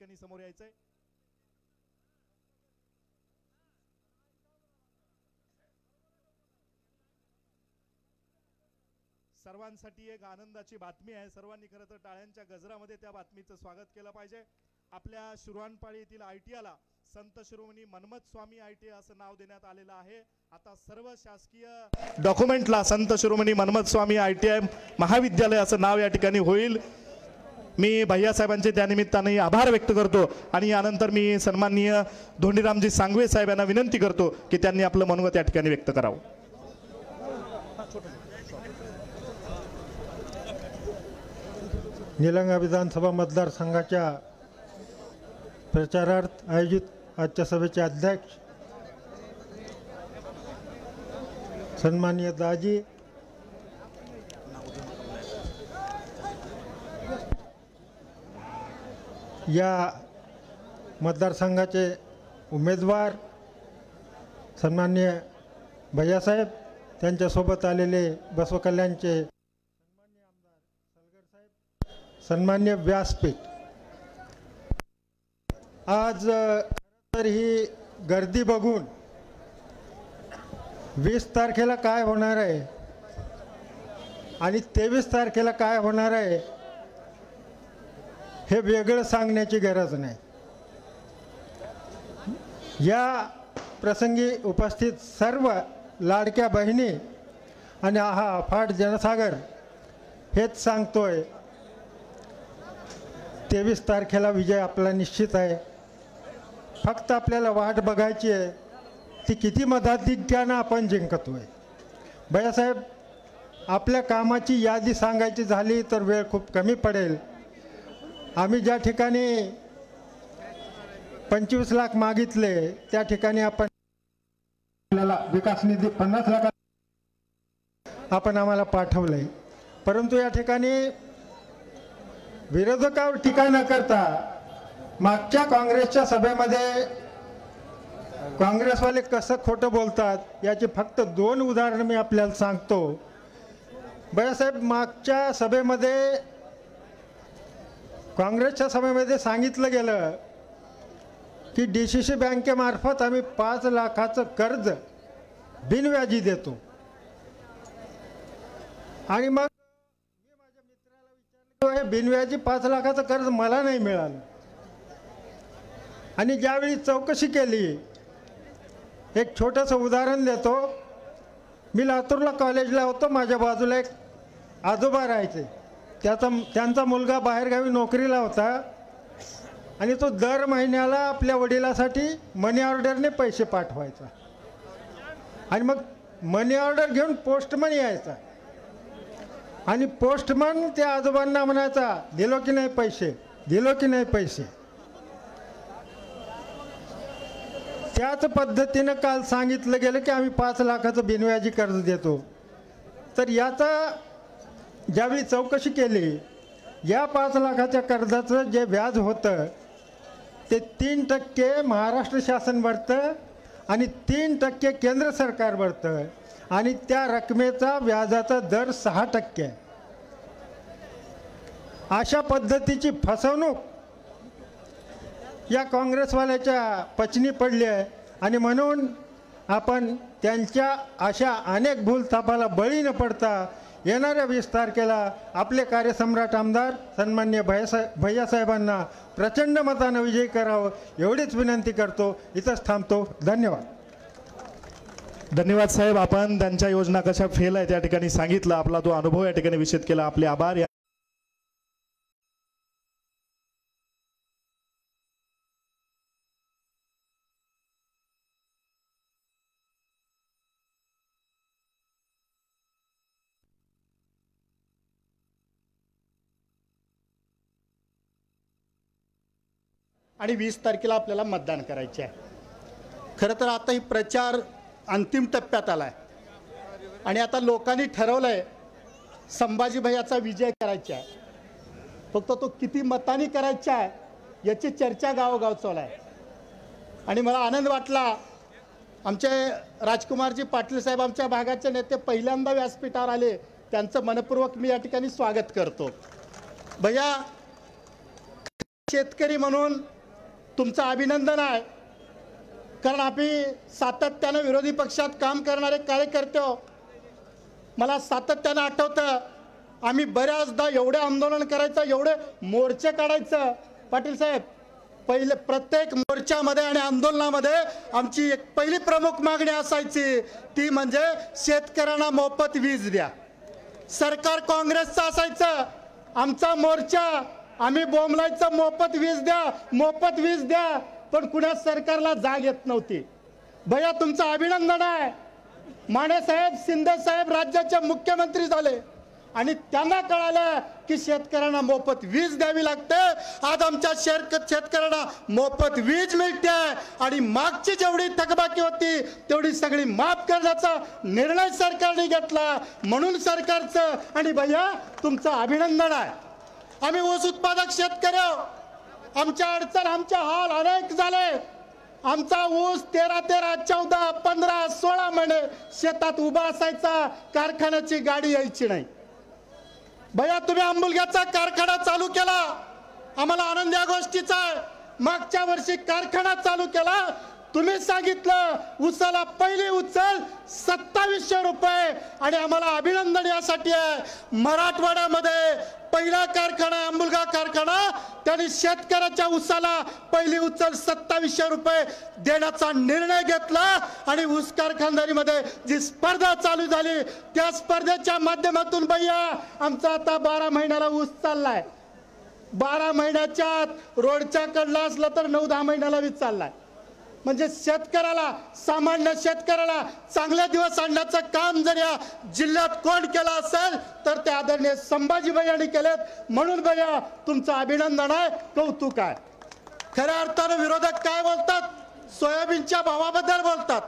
ठिकाणी समोर यायचंय। सर्वांसाठी एक आनंदाची बातमी आहे। सर्वांनी खरं तर टाळ्यांच्या गजरामध्ये त्या बातमीचं स्वागत केलं पाहिजे। आपल्या शिरवानपाळी येथील ITIला संत शिरोमणी मन्मथ स्वामी ITI असं नाव देण्यात आलेलं आहे। आता सर्व शासकीय डॉक्युमेंटला संत शिरोमणी मन्मथ स्वामी ITI महाविद्यालय असं नाव या ठिकाणी होईल। मी भैयासाहेबांचे त्यानिमित्ताने आभार व्यक्त करतो आणि यानंतर मी सन्माननीय धोंडीरामजी सांगवे साहेब यांना विनंती करतो की त्यांनी आपलं मनोगत या ठिकाणी व्यक्त करावं। निलंगा विधानसभा मतदारसंघाच्या प्रचारार्थ आयोजित आजच्या सभेचे अध्यक्ष सन्माननीय दाजी, या मतदारसंघाचे उमेदवार सन्माननीय भैयासाहेब, त्यांच्यासोबत आलेले बसवकल्याणचे सन्माननीय आमदार सलगर साहेब, सन्माननीय व्यासपीठ, आज तर ही गर्दी बघून 20 तारखेला काय होणार आहे आणि 23 तारखेला काय होणार आहे हे वेगळं सांगण्याची गरज नाही। या प्रसंगी उपस्थित सर्व लाडक्या बहिणी आणि हा अफाट जनसागर हेच सांगतोय, 23 तारखेला विजय आपला निश्चित आहे। फक्त आपल्याला वाट बघायची आहे ती किती मताधिक्यानं आपण जिंकतोय। भैयासाहेब, आपल्या कामाची यादी सांगायची झाली तर वेळ खूप कमी पडेल। आम्ही ज्या ठिकाणी 25 लाख मागितले त्या ठिकाणी आपण आपल्याला विकास निधी 50 लाख आपण आम्हाला पाठवले, परंतु या ठिकाणी विरोधकावर टीका न करता मागच्या काँग्रेसच्या सभेमध्ये काँग्रेसवाले कसं खोटं बोलतात याची फक्त 2 उदाहरणं मी आपल्याला सांगतो। भैयासाहेब, मागच्या सभेमध्ये काँग्रेसच्या सभेमध्ये सांगितलं गेलं की DCC बँकेमार्फत आम्ही 5 लाखाचं कर्ज बिनव्याजी देतो आणि मग मी माझ्या मित्राला विचारलं हे बिनव्याजी 5 लाखाचं कर्ज मला नाही मिळालं आणि ज्यावेळी चौकशी केली, एक छोटंसं उदाहरण देतो। मी लातूरला कॉलेजला होतो, माझ्या बाजूला एक आजोबा राहायचे, त्यांचा मुलगा बाहेरगावी नोकरीला होता आणि तो दर महिन्याला आपल्या वडिलासाठी मनी ऑर्डरने पैसे पाठवायचा आणि मग मनी ऑर्डर घेऊन पोस्टमन यायचा आणि पोस्टमन त्या आजोबांना म्हणायचा, दिलो की नाही पैसे, दिलो की नाही पैसे। त्याच पद्धतीनं काल सांगितलं गेलं की आम्ही 5 लाखाचं बिनव्याजी कर्ज देतो। तर याचा ज्यावेळी चौकशी केली, या 5 लाखाच्या कर्जाचं जे व्याज होतं ते 3% महाराष्ट्र शासन भरतं आणि 3% केंद्र सरकार भरतं आणि त्या रकमेचा व्याजाचा दर 6% आहे। अशा पद्धतीची फसवणूक या काँग्रेसवाल्याच्या पचनी पडली आहे आणि म्हणून आपण त्यांच्या अशा अनेक भूलथापाला बळी न पडता येणाऱ्या 20 तारखेला आपले कार्यसम्राट आमदार सन्माननीय भैयासाहेबांना प्रचंड मतानं विजयी करावं एवढीच विनंती करतो। इथंच थांबतो। धन्यवाद। धन्यवाद साहेब, आपण त्यांच्या योजना कशा फेल आहे त्या ठिकाणी सांगितलं, आपला तो अनुभव या ठिकाणी विषद केला। आपले आभार। आणि 20 तारखेला आपल्याला मतदान करायचे आहे। खरं तर आता ही प्रचार अंतिम टप्प्यात आला आहे आणि आता लोकांनी ठरवलं आहे संभाजी भैयाचा विजय करायचा आहे। फक्त तो किती मतांनी करायचा आहे याची चर्चा गावोगाव चालू आहे आणि मला आनंद वाटला, आमचे राजकुमारजी पाटील साहेब आमच्या भागाचे नेते पहिल्यांदा व्यासपीठावर आले, त्यांचं मनपूर्वक मी या ठिकाणी स्वागत करतो। भैया, शेतकरी म्हणून तुमचं अभिनंदन आहे, कारण आम्ही सातत्यानं विरोधी पक्षात काम करणारे कार्यकर्ते हो. मला सातत्यानं आठवतं, आम्ही बऱ्याचदा एवढे आंदोलन करायचं, एवढे मोर्चे काढायचं. पाटील साहेब, पहिले प्रत्येक मोर्चामध्ये आणि आंदोलनामध्ये आमची एक पहिली प्रमुख मागणी असायची, ती म्हणजे शेतकऱ्यांना मोफत वीज द्या. सरकार काँग्रेसचं असायचं, आमचा मोर्चा आम्ही बोंबलायचं, मोफत वीज द्या, मोफत वीज द्या. पण कुणा सरकारला जाग येत नव्हती. भैया, तुमचं अभिनंदन आहे. माने साहेब, शिंदे साहेब राज्याचे मुख्यमंत्री झाले आणि त्यांना कळालं की शेतकऱ्यांना मोफत वीज द्यावी लागते. आज आमच्या शेतकऱ्यांना मोफत वीज मिळते आणि मागची जेवढी थकबाकी होती तेवढी सगळी माफ करण्याचा निर्णय सरकारने घेतला. म्हणून सरकारचं आणि भैया तुमचं अभिनंदन आहे. आम्ही ऊस उत्पादक शेतकरी आहोत. आमच्या अडचण, आमचे हाल अनेक झाले. आमचा ऊस 13, 14, 15, 16 महिने शेतात उभा असायचा, कारखान्याची गाडी यायची नाही. भैया, तुम्ही आंबुलग्याचा कारखाना चालू केला, आम्हाला आनंद या गोष्टीचा आहे. मागच्या वर्षी कारखाना चालू केला, तुम्ही सांगितलं उसाला पहिली उचल 2700 रुपये आणि आम्हाला अभिनंदन यासाठी आहे. मराठवाड्यामध्ये पहिला कारखाना आंबुलगा कारखाना, त्यांनी शेतकऱ्याच्या उसाला पहिली उचल 2700 रुपये देण्याचा निर्णय घेतला आणि ऊस कारखानदारीमध्ये जी स्पर्धा चालू झाली त्या स्पर्धेच्या माध्यमातून भैया आमचा आता 12 महिन्याला ऊस चाललाय. 12 महिन्याच्या आत रोडच्या कडला असलं तर 9-10 महिन्याला वीज चाललाय. म्हणजे शेतकऱ्याला, सामान्य शेतकऱ्याला चांगले दिवस आणण्याचं काम जर या जिल्ह्यात कोण केलं असेल तर ते आदरणीय संभाजी भैयांनी केलेत. म्हणून भैया तुमचं अभिनंदन आहे, कौतुक आहे. खऱ्या अर्थानं विरोधक काय बोलतात? सोयाबीनच्या भावाबद्दल बोलतात.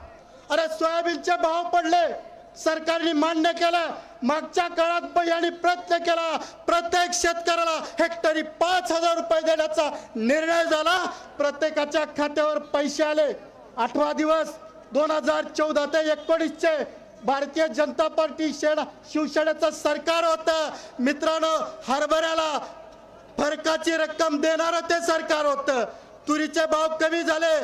अरे, सोयाबीनचे भाव पडले, सरकारने मान्य केलं. मागच्या काळात भैयांनी प्रयत्न केला, प्रत्येक शेतकऱ्याला हेक्टरी 5000 रुपये देण्याचा निर्णय झाला. प्रत्येकाच्या खात्यावर पैसे आले. 8वा दिवस 2014 ते 19चे भारतीय जनता पार्टी शिवसेनेचं सरकार होतं. मित्रांनो, हरभऱ्याला फरकाची रक्कम देणारं ते सरकार होतं. तुरीचे भाव कमी झाले,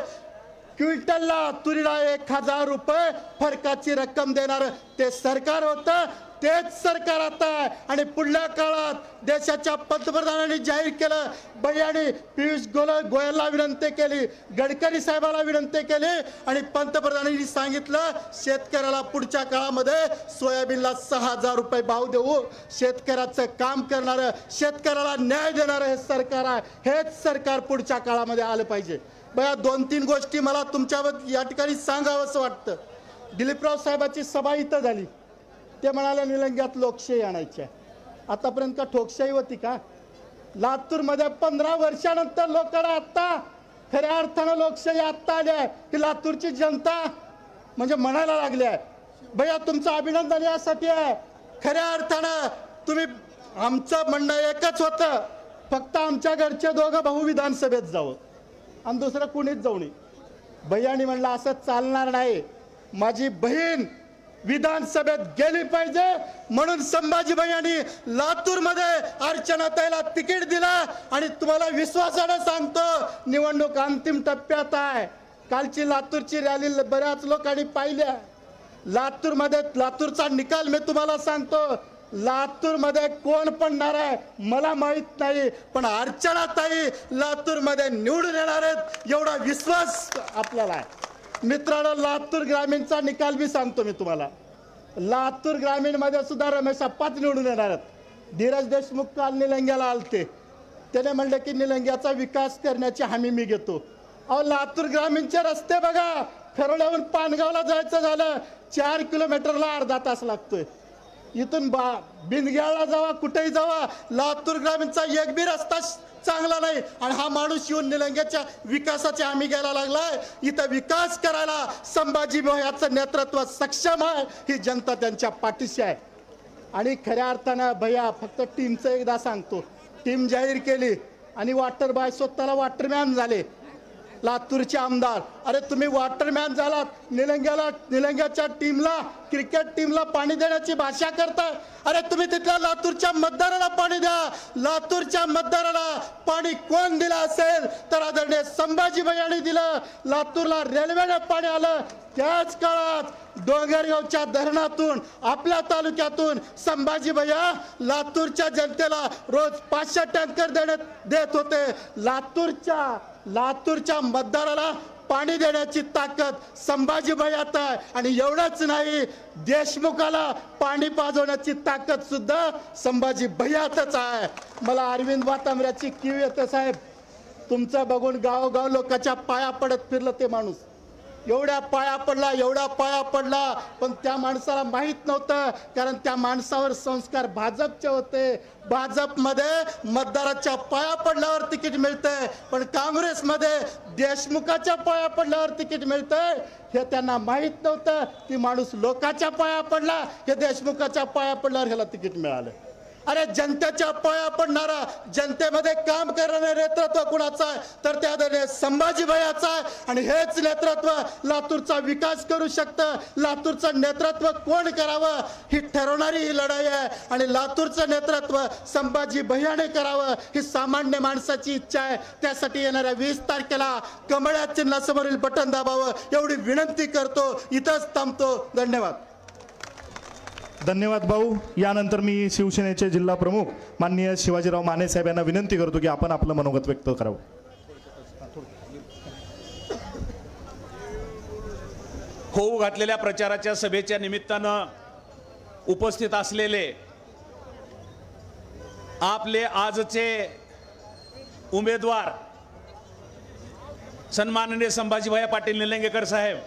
क्विंटलला तुरीला 1000 रुपये फरकाची रक्कम देणार ते सरकार होतं. तेच सरकार आता आहे आणि पुढल्या काळात देशाच्या पंतप्रधानांनी जाहीर केलं. भैयांनी पियुष गोयलला विनंती केली, गडकरी साहेबाला विनंती केली आणि पंतप्रधानांनी सांगितलं शेतकऱ्याला पुढच्या काळामध्ये सोयाबीनला 6000 रुपये भाव देऊ. शेतकऱ्याचं काम करणारं, शेतकऱ्याला न्याय देणारं हे सरकार आहे. हेच सरकार पुढच्या काळामध्ये आलं पाहिजे. बया, 2-3 गोष्टी मला तुमच्यावर या ठिकाणी सांगावंसं वाटतं. दिलीपराव साहेबांची सभा इथं झाली. ते म्हणाले निलंग्यात लोकशाही आणायची आहे. आतापर्यंत का ठोकशाही होती का? लातूरमध्ये 15 वर्षानंतर लोकांना आत्ता खऱ्या अर्थानं लोकशाही आत्ता आली आहे. ती लातूरची जनता म्हणजे म्हणायला लागली आहे. भैया, तुमचं अभिनंदन यासाठी आहे. खऱ्या अर्थानं तुम्ही, आमचं म्हणणं एकच होतं, फक्त आमच्या घरचे दोघं भाऊ विधानसभेत जावं आणि दुसरं कुणीच जाऊ नये. भैयांनी म्हणलं असं चालणार नाही, माझी बहीण विधानसभेत गेली पाहिजे. म्हणून संभाजी भैयांनी लातूरमध्ये अर्चनाताईला तिकीट दिलं आणि तुम्हाला विश्वासाने सांगतो निवडणूक अंतिम टप्प्यात आहे. कालची लातूरची रॅली बऱ्याच लोकांनी पाहिल्या. लातूरमध्ये लातूरचा निकाल मी तुम्हाला सांगतो. लातूरमध्ये कोण पडणार आहे मला माहित नाही, पण अर्चनाताई लातूरमध्ये निवडून येणार आहेत एवढा विश्वास आपल्याला आहे. मित्रांनो, लातूर ग्रामीणचा निकाल बी सांगतो मी तुम्हाला. लातूर ग्रामीण मध्ये सुद्धा रमेश अप्पाच निवडून येणार आहेत. धीरज देशमुख काल निलंग्याला आलते. त्याने म्हणले की निलंग्याचा विकास करण्याची हमी मी घेतो. अहो, लातूर ग्रामीणचे रस्ते बघा. खरोड्याहून पानगावला जायचं झालं 4 किलोमीटरला अर्धा तास लागतोय. इथून बिंदग्याला जावा, कुठेही जावा, लातूर ग्रामीणचा एक बी रस्ता चांगला नाही. आणि हा माणूस येऊन निलंग्याच्या विकासाची हमी घ्यायला लागलाय. इथं विकास करायला संभाजी भैयाचं नेतृत्व सक्षम आहे. ही जनता त्यांच्या पाठीशी आहे. आणि खऱ्या अर्थानं भैया, फक्त टीमचं एकदा सांगतो, टीम जाहीर केली आणि वॉटर बॉय स्वतःला वॉटरमॅन झाले. लातूरचे आमदार, अरे तुम्ही वॉटरमॅन झालात, निलंग्याच्या टीमला, क्रिकेट टीमला पाणी देण्याची भाषा करताय. अरे तुम्ही तिथल्या लातूरच्या मतदाराला पाणी द्या. लातूरच्या मतदाराला पाणी कोण दिलं असेल तर आदरणीय संभाजी भैयांनी दिलं. लातूरला रेल्वेने पाणी आलं. त्याच काळात डोंगरगावच्या धरणातून, आपल्या तालुक्यातून संभाजी भैया लातूरच्या जनतेला रोज 500 टँकर देत होते. लातूरच्या मतदाराला पाणी देण्याची ताकद संभाजी भैयात आहे. आणि एवढंच नाही, देशमुखाला पाणी पाजवण्याची ताकद सुद्धा संभाजी भैयातच आहे. मला अरविंद वातांबऱ्याची कीव येते साहेब. तुमचं बघून गावोगाव लोकांच्या पाया पडत फिरलं ते माणूस. एवढ्या पाया पडला, पण त्या माणसाला माहीत नव्हतं, कारण त्या माणसावर संस्कार भाजपचे होते. भाजपमध्ये मतदाराच्या पाया पडल्यावर तिकीट मिळतंय, पण काँग्रेसमध्ये देशमुखाच्या पाया पडल्यावर तिकीट मिळतंय. हे त्यांना माहीत नव्हतं. ती माणूस लोकांच्या पाया पडला, हे देशमुखाच्या पाया पडल्यावर ह्याला तिकीट मिळालं. अरे जनतेच्या पाया पडणारा, जनतेमध्ये काम करणारे नेतृत्व कुणाचं आहे तर त्या आदरणीय संभाजी भैयाचं आहे. आणि हेच नेतृत्व लातूरचा विकास करू शकतं. लातूरचं नेतृत्व कोण करावं ही ठरवणारी ही लढाई आहे. आणि लातूरचं नेतृत्व संभाजी भैयाने करावं ही सामान्य माणसाची इच्छा आहे. त्यासाठी येणाऱ्या 20 तारखेला कमळ्या चिन्हासमोरील बटन दाबावं एवढी विनंती करतो. इथंच थांबतो. धन्यवाद. धन्यवाद भाऊ. यानंतर मी शिवसेनेचे जिल्हा प्रमुख माननीय शिवाजीराव माने साहेब यांना विनंती करतो की आपण आपलं मनोगत व्यक्त करावं. होऊ घातलेल्या प्रचाराच्या सभेच्या निमित्तानं उपस्थित असलेले आपले आजचे उमेदवार सन्माननीय संभाजीभाई पाटील निलंगेकर साहेब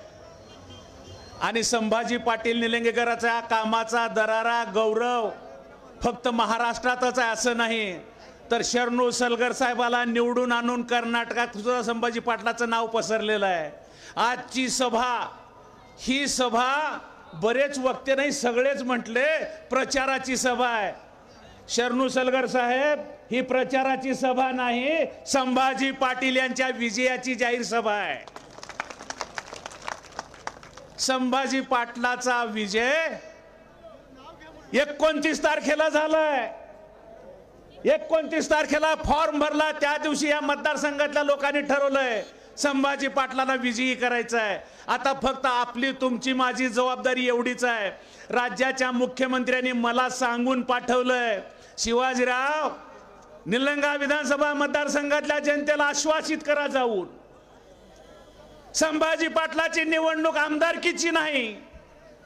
आणि संभाजी पाटील निलंगेकरांच्या कामाचा दरारा गौरव फक्त महाराष्ट्रातच आहे असं नाही, तर शरणू सलगर साहेबाला निवडून आणून कर्नाटकात सुद्धा संभाजी पाटलाचं नाव पसरलेलं आहे. आजची सभा ही सभा बरेच वक्ते नाही सगळेच म्हटले प्रचाराची सभा आहे. शरणू सलगर साहेब, ही प्रचाराची सभा नाही, संभाजी पाटील यांच्या विजयाची जाहीर सभा आहे. संभाजी पाटलाचा विजय 29 तारखेला झालाय. 29 तारखेला फॉर्म भरला, त्या दिवशी या मतदारसंघातल्या लोकांनी ठरवलंय संभाजी पाटलाला विजयी करायचं आहे. आता फक्त आपली तुमची माझी जबाबदारी एवढीच आहे. राज्याच्या मुख्यमंत्र्यांनी मला सांगून पाठवलंय, शिवाजीराव निलंगा विधानसभा मतदारसंघातल्या जनतेला आश्वासित करा जाऊन, संभाजी पाटलाची निवडणूक आमदारकीची नाही,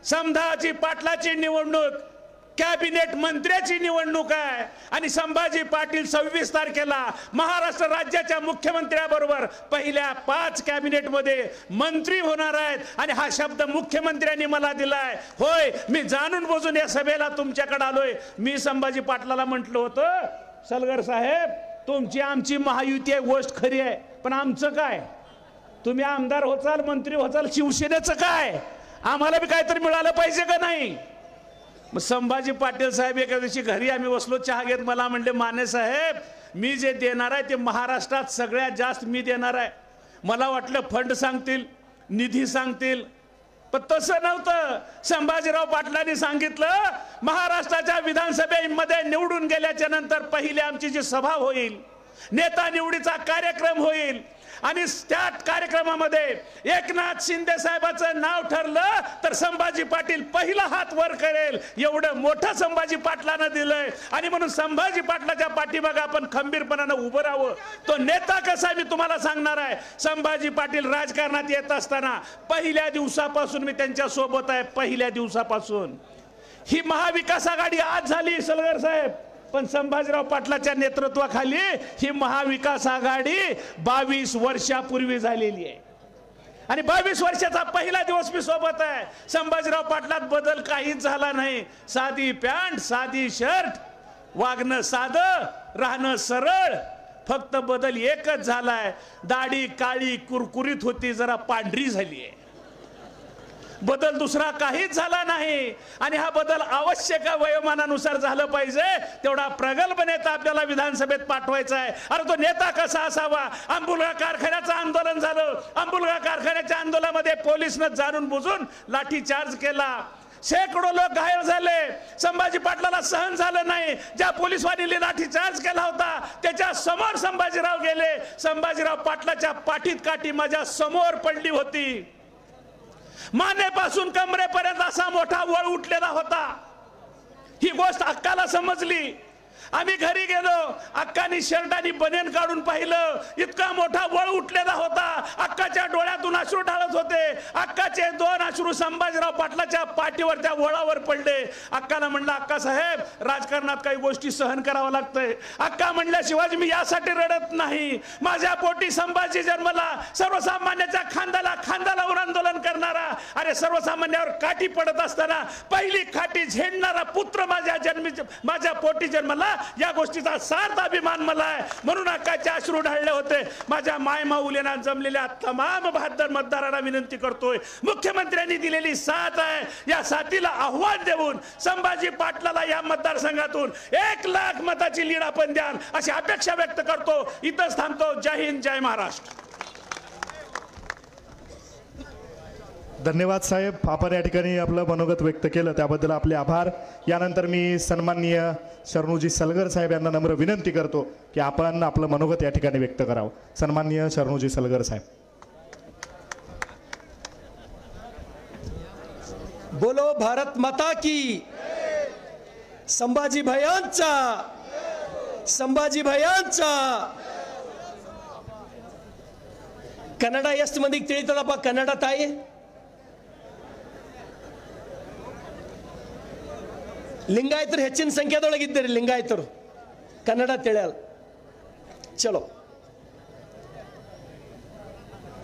संभाजी पाटलाची निवडणूक कॅबिनेट मंत्र्याची निवडणूक आहे. आणि संभाजी पाटील 26 तारखेला महाराष्ट्र राज्याच्या मुख्यमंत्र्याबरोबर पहिल्या 5 कॅबिनेटमध्ये मंत्री होणार आहेत. आणि हा शब्द मुख्यमंत्र्यांनी मला दिलाय. होय, मी जाणून बुजून या सभेला तुमच्याकडे आलोय. मी संभाजी पाटलाला म्हटलं होतं, सलगर साहेब तुमची आमची महायुती आहे, गोष्ट खरी आहे, पण आमचं काय? तुम्ही आमदार होचाल, मंत्री होचाल, शिवसेनेचं काय? आम्हाला बी काहीतरी मिळालं पाहिजे का नाही? मग संभाजी पाटील साहेब एका दिवशी घरी आम्ही बसलो चहा घेत, मला म्हणले माने साहेब मी जे देणार आहे ते महाराष्ट्रात सगळ्यात जास्त मी देणार आहे. मला वाटलं फंड सांगतील, निधी सांगतील, पण तसं नव्हतं. संभाजीराव पाटलांनी सांगितलं महाराष्ट्राच्या विधानसभेमध्ये निवडून गेल्याच्या नंतर पहिली आमची जी सभा होईल, नेता निवडीचा कार्यक्रम होईल, आणि त्या कार्यक्रमामध्ये एकनाथ शिंदे साहेबाचं नाव ठरलं तर संभाजी पाटील पहिला हात वर करेल, एवढं मोठं संभाजी पाटलांना दिलंय. आणि म्हणून संभाजी पाटलाच्या पाठीमागे आपण खंबीरपणानं उभं राहावं. तो नेता कसा मी तुम्हाला सांगणार आहे. संभाजी पाटील राजकारणात येत असताना पहिल्या दिवसापासून मी त्यांच्या सोबत आहे. पहिल्या दिवसापासून ही महाविकास आघाडी आज झाली सलगर साहेब, पण संभाजीराव पाटलाच्या नेतृत्वाखाली ही महाविकास आघाडी 22 वर्षापूर्वी झालेली आहे. आणि 22 वर्षाचा पहिला दिवस मी सोबत आहे. संभाजीराव पाटलात बदल काहीच झाला नाही. साधी पॅन्ट, साधी शर्ट, वागणं साधं, राहणं सरळ, फक्त बदल एकच झालाय, दाढी काळी कुरकुरीत होती, जरा पांढरी झाली आहे. बदल दुसरा काहीच झाला नाही आणि हा बदल आवश्यक वयोमानानुसार झालं पाहिजे. तेवढा प्रगल्भ नेता आपल्याला विधानसभेत पाठवायचा आहे. अरे तो नेता कसा असावा? आंबुलगा कारखान्याचं आंदोलन झालं. आंबुलगा कारखान्याच्या आंदोलनामध्ये पोलिसनं जाणून बुजून लाठीचार्ज केला. शेकडो लोक घायल झाले. संभाजी पाटलाला सहन झालं नाही. ज्या पोलिसवाणीने लाठीचार्ज केला होता त्याच्या समोर संभाजीराव गेले. संभाजीराव पाटलाच्या पाठीत काठी माझ्या समोर पडली होती. मानेपासून कमरेपर्यंत असा मोठा वळ उठलेला होता. ही गोष्ट अक्काला समजली. आम्ही घरी गेलो. अक्कानी शर्ट आणि बनियन काढून पाहिलं. इतका मोठा वळ उठलेला होता. अक्काच्या डोळ्यातून अश्रू ढाळत होते. अक्काचे 2 अश्रू संभाजीराव पाटलाच्या पाठीवर त्या वळावर पडले. अक्काला म्हणलं, अक्का साहेब, राजकारणात काही गोष्टी सहन करावं लागतंय. अक्का म्हणल्या, शिवाजी मी यासाठी रडत नाही. माझ्या पोटी संभाजी जन्मला. सर्वसामान्याच्या खांद्याला खांदा लावून आंदोलन करणारा, अरे सर्वसामान्यावर काठी पडत असताना पहिली काठी झेडणारा पुत्र माझ्या पोटी जन्मला. या गोष्टीचा सार्थ अभिमान मला आहे. म्हणून अक्काचे अश्रू ढाळले होते. माझ्या मायमाऊलींना जमलेल्या तमाम 72 मतदारांना विनंती करतोय, मुख्यमंत्र्यांनी दिलेली साथ आहे, या साथीला आव्हान देऊन संभाजी पाटलाला या मतदारसंघातून 1 लाख मताची लीड आपण द्याल अशी अपेक्षा व्यक्त करतो. इथंच थांबतो. जय हिंद, जय महाराष्ट्र. धन्यवाद साहेब. आपण या ठिकाणी आपलं मनोगत व्यक्त केलं त्याबद्दल आपले आभार. यानंतर मी सन्माननीय शरणूजी सलगर साहेब यांना नम्र विनंती करतो की आपण आपलं मनोगत या ठिकाणी व्यक्त करावं. सन्माननीय शरणूजी सलगर साहेब. बोलो भारत माता की. संभाजी भयांचा, संभाजी भयांचा. ಕನ್ನಡ ಎಷ್ಟು ಮಂದಿಗೆ ತಿಳಿತದಪ್ಪ? ಕನ್ನಡ ತಾಯಿ ಲಿಂಗಾಯತರು ಹೆಚ್ಚಿನ ಸಂಖ್ಯೆದೊಳಗಿದ್ದೀರಿ. ಲಿಂಗಾಯತರು ಕನ್ನಡ ತಿಳಿಯಲ್ಲ. ಚಲೋ.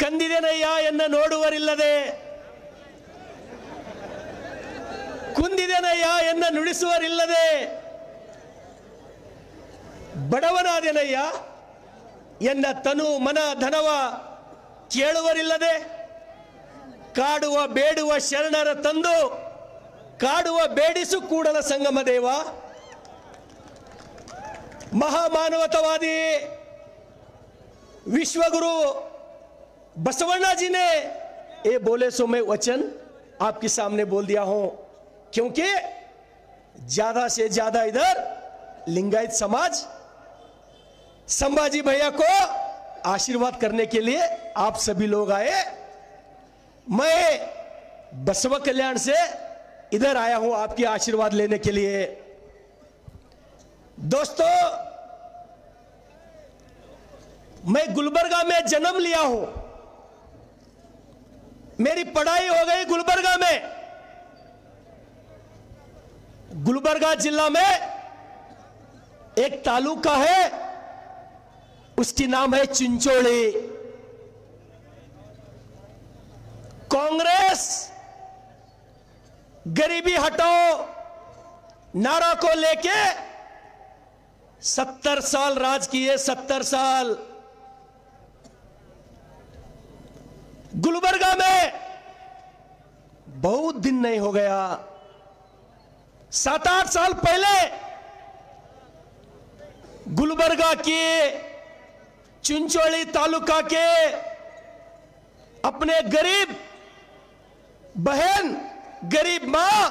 ಕಂದಿದೆನಯ್ಯ ಎನ್ನ ನೋಡುವರಿಲ್ಲದೆ, ಕುಂದಿದೆನಯ್ಯ ಎನ್ನ ನುಡಿಸುವರಿಲ್ಲದೆ, ಬಡವನಾದೆನಯ್ಯ ಎನ್ನ ತನು ಮನ ಧನವ ಕೇಳುವರಿಲ್ಲದೆ, ಕಾಡುವ ಬೇಡುವ ಶರಣರ ತಂದು ಕಾಡುವ ಬೇಡಿಸು ಕೂಡಲ ಸಂಗಮ ದೇವ. महामानवतावादी विश्वगुरु बसवण्णा जी ने ये बोले सो मैं वचन आपके सामने बोल दिया हूं, क्योंकि ज्यादा से ज्यादा इधर लिंगायत समाज संभाजी भैया को आशीर्वाद करने के लिए आप सभी लोग आए. मैं बसव कल्याण से इधर आया हूं आपके आशीर्वाद लेने के लिए. दोस्तों, मैं गुलबर्गा में जन्म लिया हूं. मेरी पढ़ाई हो गई गुलबर्गा में. गुलबर्गा जिला में एक तालुका है, उसकी नाम है चिंचोली. कांग्रेस गरीबी हटाओ नारा को लेके 70 साल राज किए. 70 साल गुलबर्गा में बहुत दिन नहीं हो गया. 7-8 साल पहले गुलबर्गा के चिंचोली तालुका के अपने गरीब बहन, गरीब मां,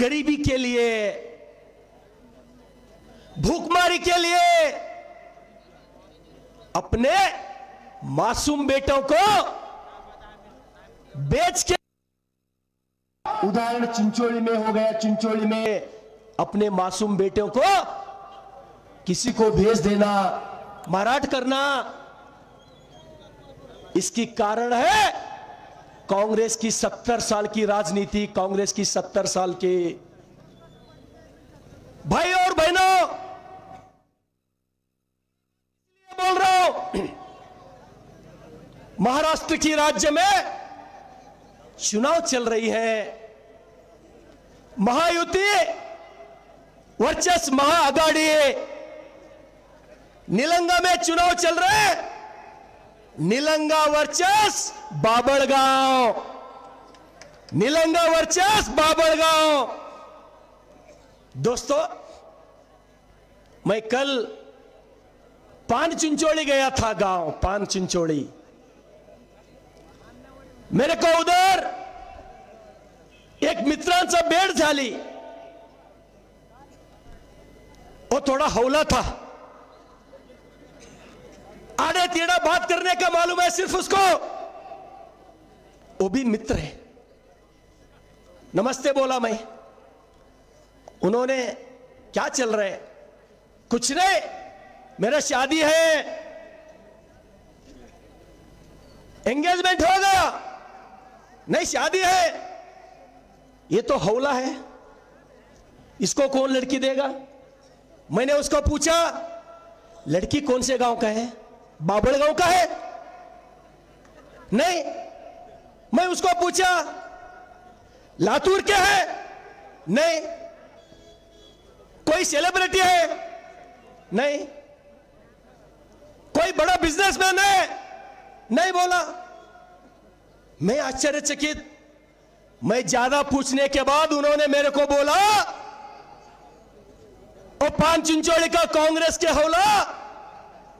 गरीबी के लिए, भूखमारी के लिए अपने मासूम बेटों को बेच के, उदाहरण चिंचोली में हो गया. चिंचोली में अपने मासूम बेटों को किसी को भेज देना, माराट करना. इसकी कारण है कांग्रेस की 70 साल की राजनीति, कांग्रेस की 70 साल की. भाई और बहनों, बोल रहा हूं, महाराष्ट्र की राज्य में चुनाव चल रही है. महायुति वर्चस महाआघाड़ी. निलंगा में चुनाव चल रहे हैं. निलंगा वर्चस बाबड़गांव. निलंगा वर्चस्व बाबड़गांव। दोस्तों, मैं कल पान चिंचोड़ी गया था, गांव पान चिंचोड़ी। मेरे को उधर एक मित्रांचा भेट झाली। वो थोड़ा हौला था, आड़े टेढ़ा बात करने का मालूम है सिर्फ उसको। वो भी मित्र है। नमस्ते बोला मैं। उन्होंने क्या चल रहा है? कुछ नहीं, मेरा शादी है, एंगेजमेंट हो गया। नहीं, शादी है। ये तो हौला है, इसको कौन लड़की देगा? मैंने उसको पूछा, लड़की कौन से गांव का है? बाबड़गांव का है? नहीं। मैं उसको पूछा, लातूर के है? नहीं। कोई सेलिब्रिटी है? नहीं। कोई बड़ा बिजनेसमैन है? नहीं बोला। मैं आश्चर्यचकित। मैं ज्यादा पूछने के बाद उन्होंने मेरे को बोला, और पान चिंचोड़ी का कांग्रेस के हौला?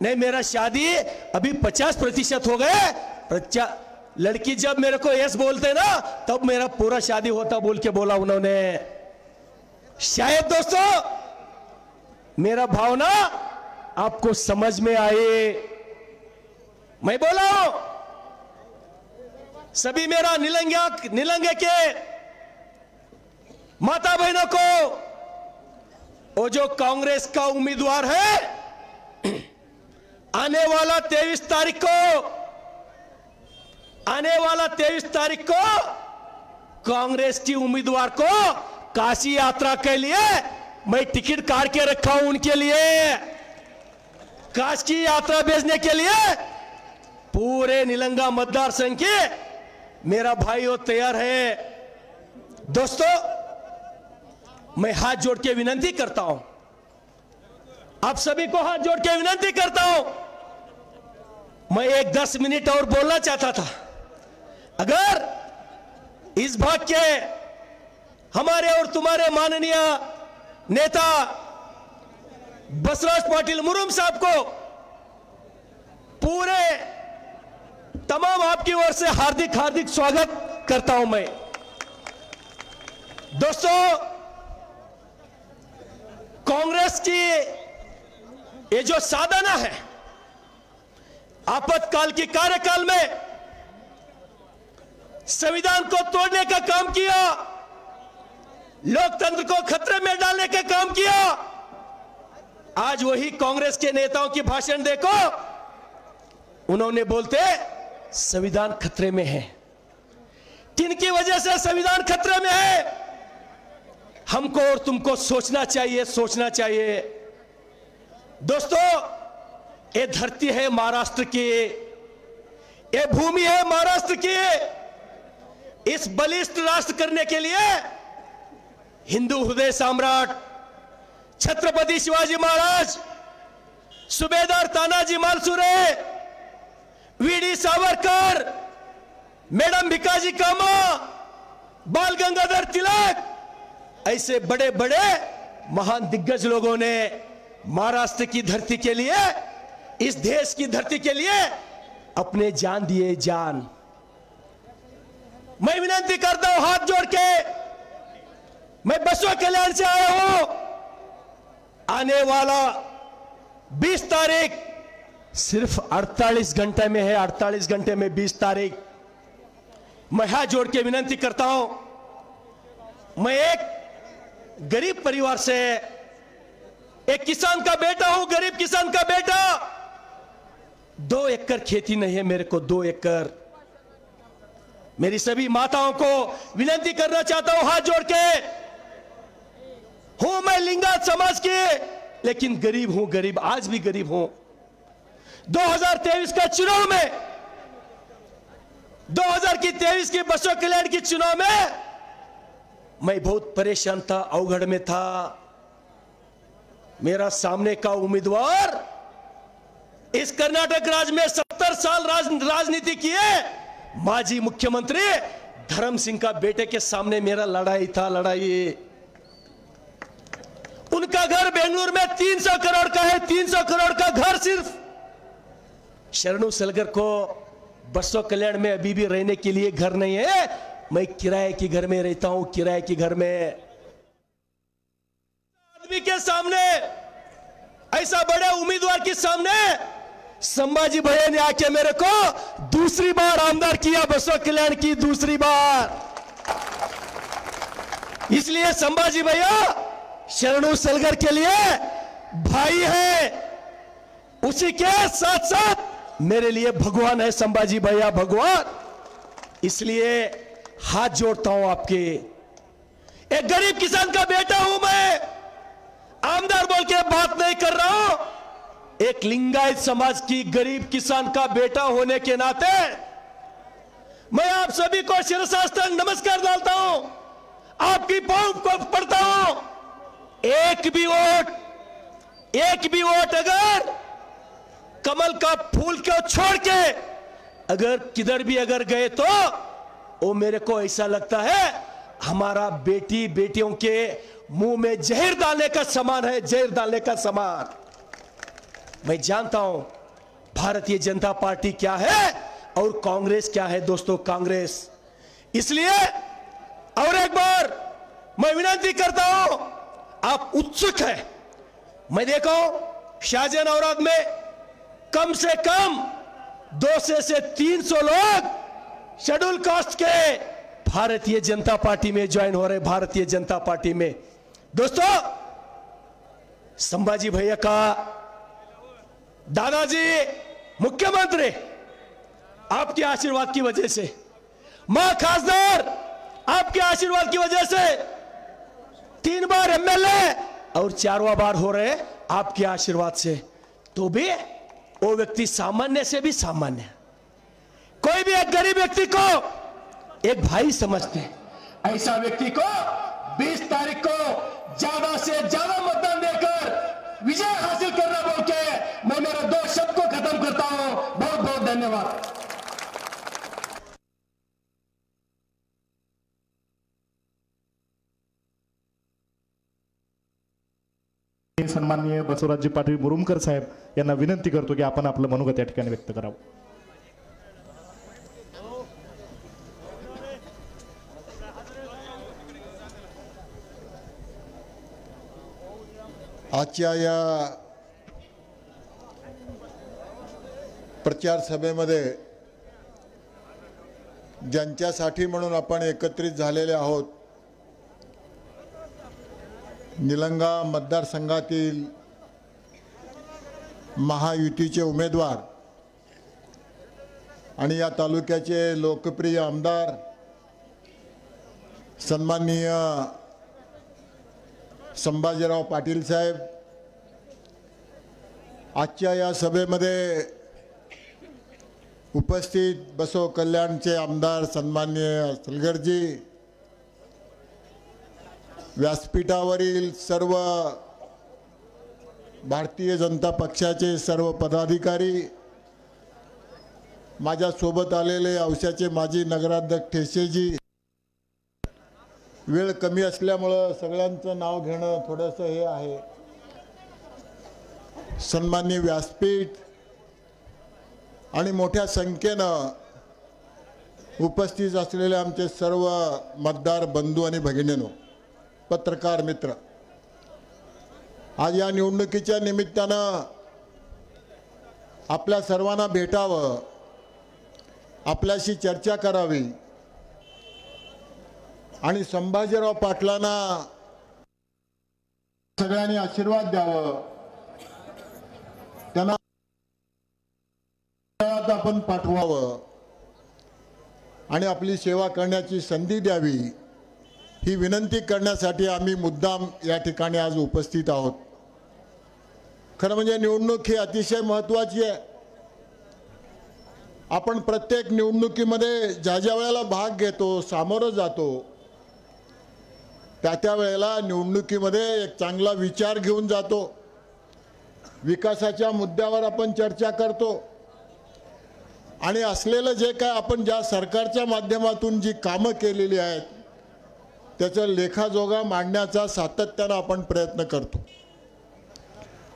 नहीं, मेरा शादी अभी 50% हो गए। लड़की जब मेरे को यस बोलते ना, तब मेरा पूरा शादी होता बोल के बोला उन्होंने। शायद दोस्तों मेरा भावना आपको समझ में आए। मैं बोला हूं, सभी मेरा निलंगे के माता बहनों को, वो जो कांग्रेस का उम्मीदवार है, आने वाला 23 तारीख को कांग्रेस की उम्मीदवार को काशी यात्रा के लिए मैं टिकट काट के रखा हूं। उनके लिए काशी की यात्रा भेजने के लिए पूरे निलंगा मतदार संघ के मेरा भाई वो तैयार है। दोस्तों, मैं हाथ जोड़ के विनती करता हूं, आप सभी को हाथ जोड़ के विनती करता हूं। मैं 10 मिनट और बोलना चाहता था। अगर इस भाग के हमारे और तुम्हारे माननीय नेता बसवराज पाटिल मुरुम साहब को पूरे तमाम आपकी ओर से हार्दिक हार्दिक स्वागत करता हूं मैं। दोस्तों, कांग्रेस की ये जो साधना है, आपातकाल के कार्यकाल में संविधान को तोड़ने का काम किया, लोकतंत्र को खतरे में डालने का काम किया। आज वही कांग्रेस के नेताओं की भाषण देखो, उन्होंने बोलते संविधान खतरे में है। किनकी वजह से संविधान खतरे में है? हमको और तुमको सोचना चाहिए। दोस्तों, ये धरती है महाराष्ट्र की, ये भूमि है महाराष्ट्र की। इस बलिष्ठ राष्ट्र करने के लिए हिंदू हृदय सम्राट छत्रपति शिवाजी महाराज, सुबेदार तानाजी मालुसरे, वीडी सावरकर, मैडम भिकाजी कामा, बाल गंगाधर तिलक, ऐसे बड़े बड़े महान दिग्गज लोगों ने महाराष्ट्र की धरती के लिए, इस देश की धरती के लिए अपने जान दिए जान। मैं विनती करता हूं हाथ जोड़ के, मैं बसवा कल्याण से आया हूं। आने वाला 20 तारीख सिर्फ 48 घंटे में है। 48 घंटे में 20 तारीख। मैं हाथ जोड़ के विनती करता हूं, मैं एक गरीब परिवार से, एक किसान का बेटा हूं, गरीब किसान का बेटा। 2 एकड़ खेती नहीं है मेरे को, 2 एकड़। मेरी सभी माताओं को विनती करना चाहता हूं हाथ जोड़ के, हूं मैं लिंगायत समाज की, लेकिन गरीब हूं, गरीब, आज भी गरीब हूं। 2023 का चुनाव में, 2023 की बसवा कल्याण की चुनाव में मैं बहुत परेशान था, अवघड़ में था। मेरा सामने का उम्मीदवार इस कर्नाटक राज्य में 70 साल राजनीति किए, माजी मुख्यमंत्री धर्म सिंह का बेटे के सामने मेरा लड़ाई था, लड़ाई। उनका घर बेंगलुरु में 300 करोड़ का है, 300 करोड़ का घर सिर्फ। शरणू सलगर को बसो कल्याण में अभी भी रहने के लिए घर नहीं है, मैं किराए के घर में रहता हूं, किराए के घर में। आदमी के सामने, ऐसा बड़े उम्मीदवार के सामने संभाजी भैया ने आके मेरे को दूसरी बार आमदार किया, बसो कल्याण की दूसरी बार। इसलिए संभाजी भैया शरणू सलगर के लिए भाई है, उसी के साथ साथ मेरे लिए भगवान है संभाजी भैया, भगवान। इसलिए हाथ जोड़ता हूं आपके। एक गरीब किसान का बेटा हूं मैं, आमदार बोल के बात नहीं कर रहा हूं। एक लिंगायत समाज की गरीब किसान का बेटा होने के नाते मैं आप सभी को शिरसाष्टांग नमस्कार डालता हूं, आपकी पांव को पड़ता हूं। एक भी वोट अगर कमल का फूल को छोड़ के अगर किधर भी अगर गए तो वो मेरे को ऐसा लगता है हमारा बेटी बेटियों के मुंह में जहर डालने का समान है, जहर डालने का समान। मैं जानता हूं भारतीय जनता पार्टी क्या है और कांग्रेस क्या है दोस्तों, कांग्रेस। इसलिए और एक बार मैं विनती करता हूं, आप उत्सुक हैं। मैं देखा शाहजहां औरंग में कम से कम 200 से 300 लोग शेड्यूल कास्ट के भारतीय जनता पार्टी में ज्वाइन हो रहे, भारतीय जनता पार्टी में। दोस्तों, संभाजी भैया का दादाजी मुख्यमंत्री आपके आशीर्वाद की वजह से, मां खासदार आपके आशीर्वाद की वजह से 3 बार एमएलए और 4वां बार हो रहे आपके आशीर्वाद से। तो भी वो व्यक्ति सामान्य से भी सामान्य, कोई भी एक गरीब व्यक्ति को एक भाई समझते हैं। ऐसा व्यक्ति को 20 तारीख को ज्यादा से ज्यादा मतदान देकर विजय हासिल करना बोल के मैं मेरे 2 शब्द को खत्म करता हूं। बहुत बहुत धन्यवाद। सन्माननीय बसवराजजी पाटील मुरुमकर साहेब यांना विनंती करतो की आपण आपलं मनोगत या ठिकाणी व्यक्त करावं। आजच्या या प्रचार सभेमध्ये ज्यांच्यासाठी म्हणून आपण एकत्रित झालेले आहोत, निलंगा मतदारसंघातील महायुतीचे उमेदवार आणि या तालुक्याचे लोकप्रिय आमदार सन्माननीय संभाजीराव पाटील साहेब, आजच्या या सभेमध्ये उपस्थित बसव कल्याणचे आमदार सन्माननीय सलगरजी, व्यासपीठावरील सर्व भारतीय जनता पक्षाचे सर्व पदाधिकारी, माझ्या सोबत आलेले औशाचे माजी नगराध्यक्ष ठेसेजी, वेळ कमी असल्यामुळे सगळ्यांचं नाव घेणं थोडंसं हे आहे, सन्माननीय व्यासपीठ आणि मोठ्या संख्येनं उपस्थित असलेले आमचे सर्व मतदार बंधू आणि भगिनींनो, पत्रकार मित्र, आज या निवडणुकीच्या निमित्तानं आपल्या सर्वांना भेटावं, आपल्याशी चर्चा करावी आणि संभाजीराव पाटलांना सगळ्यांनी आशीर्वाद द्यावं, त्यांना आपण पाठवावं आणि आपली सेवा करण्याची संधी द्यावी, ही विनंती करण्यासाठी आम्ही मुद्दाम या ठिकाणी आज उपस्थित आहोत। खरं म्हणजे निवडणूक ही अतिशय महत्त्वाची आहे। आपण प्रत्येक निवडणुकीमध्ये ज्या ज्या वेळेला भाग घेतो, सामोरं जातो, त्या वेळेला निवडणुकीमध्ये एक चांगला विचार घेऊन जातो, विकासाच्या मुद्द्यावर आपण चर्चा करतो, आणि असलेलं जे काय आपण ज्या सरकारच्या माध्यमातून जी कामं केलेली आहेत त्याचा लेखाजोगा मांडण्याचा सातत्यानं आपण प्रयत्न करतो.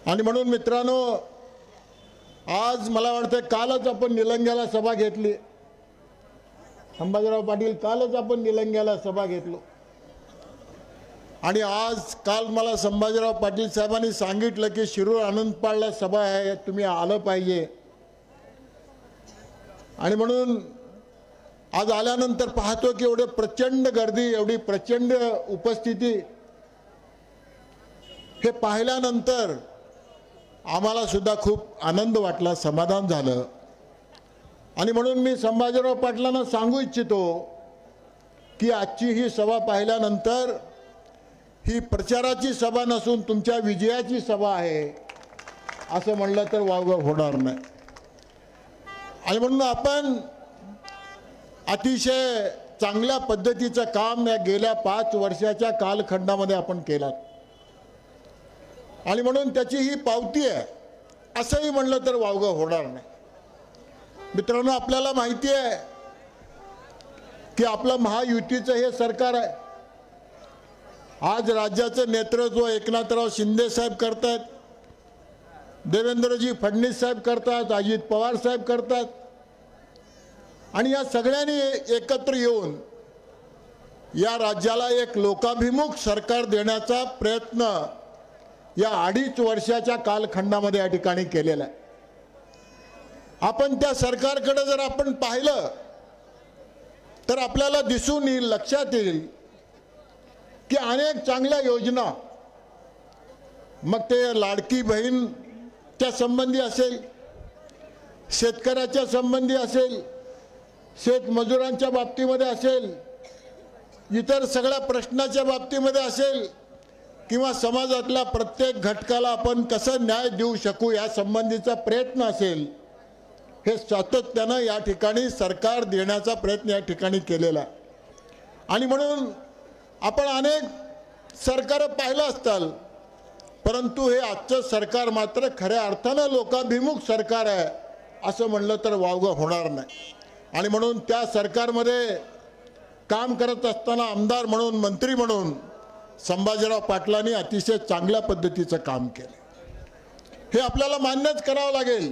आणि म्हणून मित्रांनो, आज मला वाटतं कालच आपण निलंग्याला सभा घेतली. संभाजीराव पाटील, कालच आपण निलंग्याला सभा घेतलो. आणि काल मला संभाजीराव पाटील साहेबांनी सांगितलं की शिरूर आनंदपाडला सभा आहे, तुम्ही आलं पाहिजे. आणि म्हणून आज आल्यानंतर पाहतो की एवढे प्रचंड गर्दी, एवढी प्रचंड उपस्थिती, हे पाहिल्यानंतर आम्हाला सुद्धा खूप आनंद वाटला, समाधान झालं. आणि म्हणून मी संभाजीराव पाटलांना सांगू इच्छितो की आजची ही सभा पाहिल्यानंतर ही प्रचाराची सभा नसून तुमच्या विजयाची सभा आहे असं म्हणलं तर वावगं होणार नाही. आणि म्हणून आपण अतिशय चांगल्या पद्धतीचं काम या गेल्या 5 वर्षाच्या कालखंडामध्ये आपण केलं. आणि म्हणून त्याची ही पावती आहे असंही म्हणलं तर वावगं होणार नाही. मित्रांनो, आपल्याला माहिती आहे की आपलं महायुतीचं हे सरकार आहे. आज राज्याचं नेतृत्व एकनाथराव शिंदे साहेब करतात, देवेंद्रजी फडणवीस साहेब करतात, अजित पवार साहेब करतात. आणि या सगळ्यांनी एकत्र येऊन या राज्याला एक लोकाभिमुख सरकार देण्याचा प्रयत्न या 2.5 वर्षाच्या कालखंडामध्ये या ठिकाणी केलेला आहे. आपण त्या सरकारकडे जर आपण पाहिलं तर आपल्याला दिसून येईल, लक्षात येईल की अनेक चांगल्या योजना, मग ते लाडकी बहीणच्या संबंधी असेल, शेतकऱ्याच्या संबंधी असेल, शेतमजुरांच्या बाबतीमध्ये असेल, इतर सगळ्या प्रश्नाच्या बाबतीमध्ये असेल, किंवा समाजातल्या प्रत्येक घटकाला आपण कसं न्याय देऊ शकू या संबंधीचा प्रयत्न असेल, हे सातत्यानं या ठिकाणी सरकार देण्याचा प्रयत्न या ठिकाणी केलेला आहे. आणि म्हणून आपण अनेक सरकार पाहिलं असताल, परंतु हे आजचं सरकार मात्र खऱ्या अर्थानं लोकाभिमुख सरकार आहे असं म्हणलं तर वावगं होणार नाही. आणि म्हणून त्या सरकारमध्ये काम करत असताना आमदार म्हणून, मंत्री म्हणून संभाजीराव पाटलांनी अतिशय चांगल्या पद्धतीचं काम केलं. हे आपल्याला मान्यच करावं लागेल,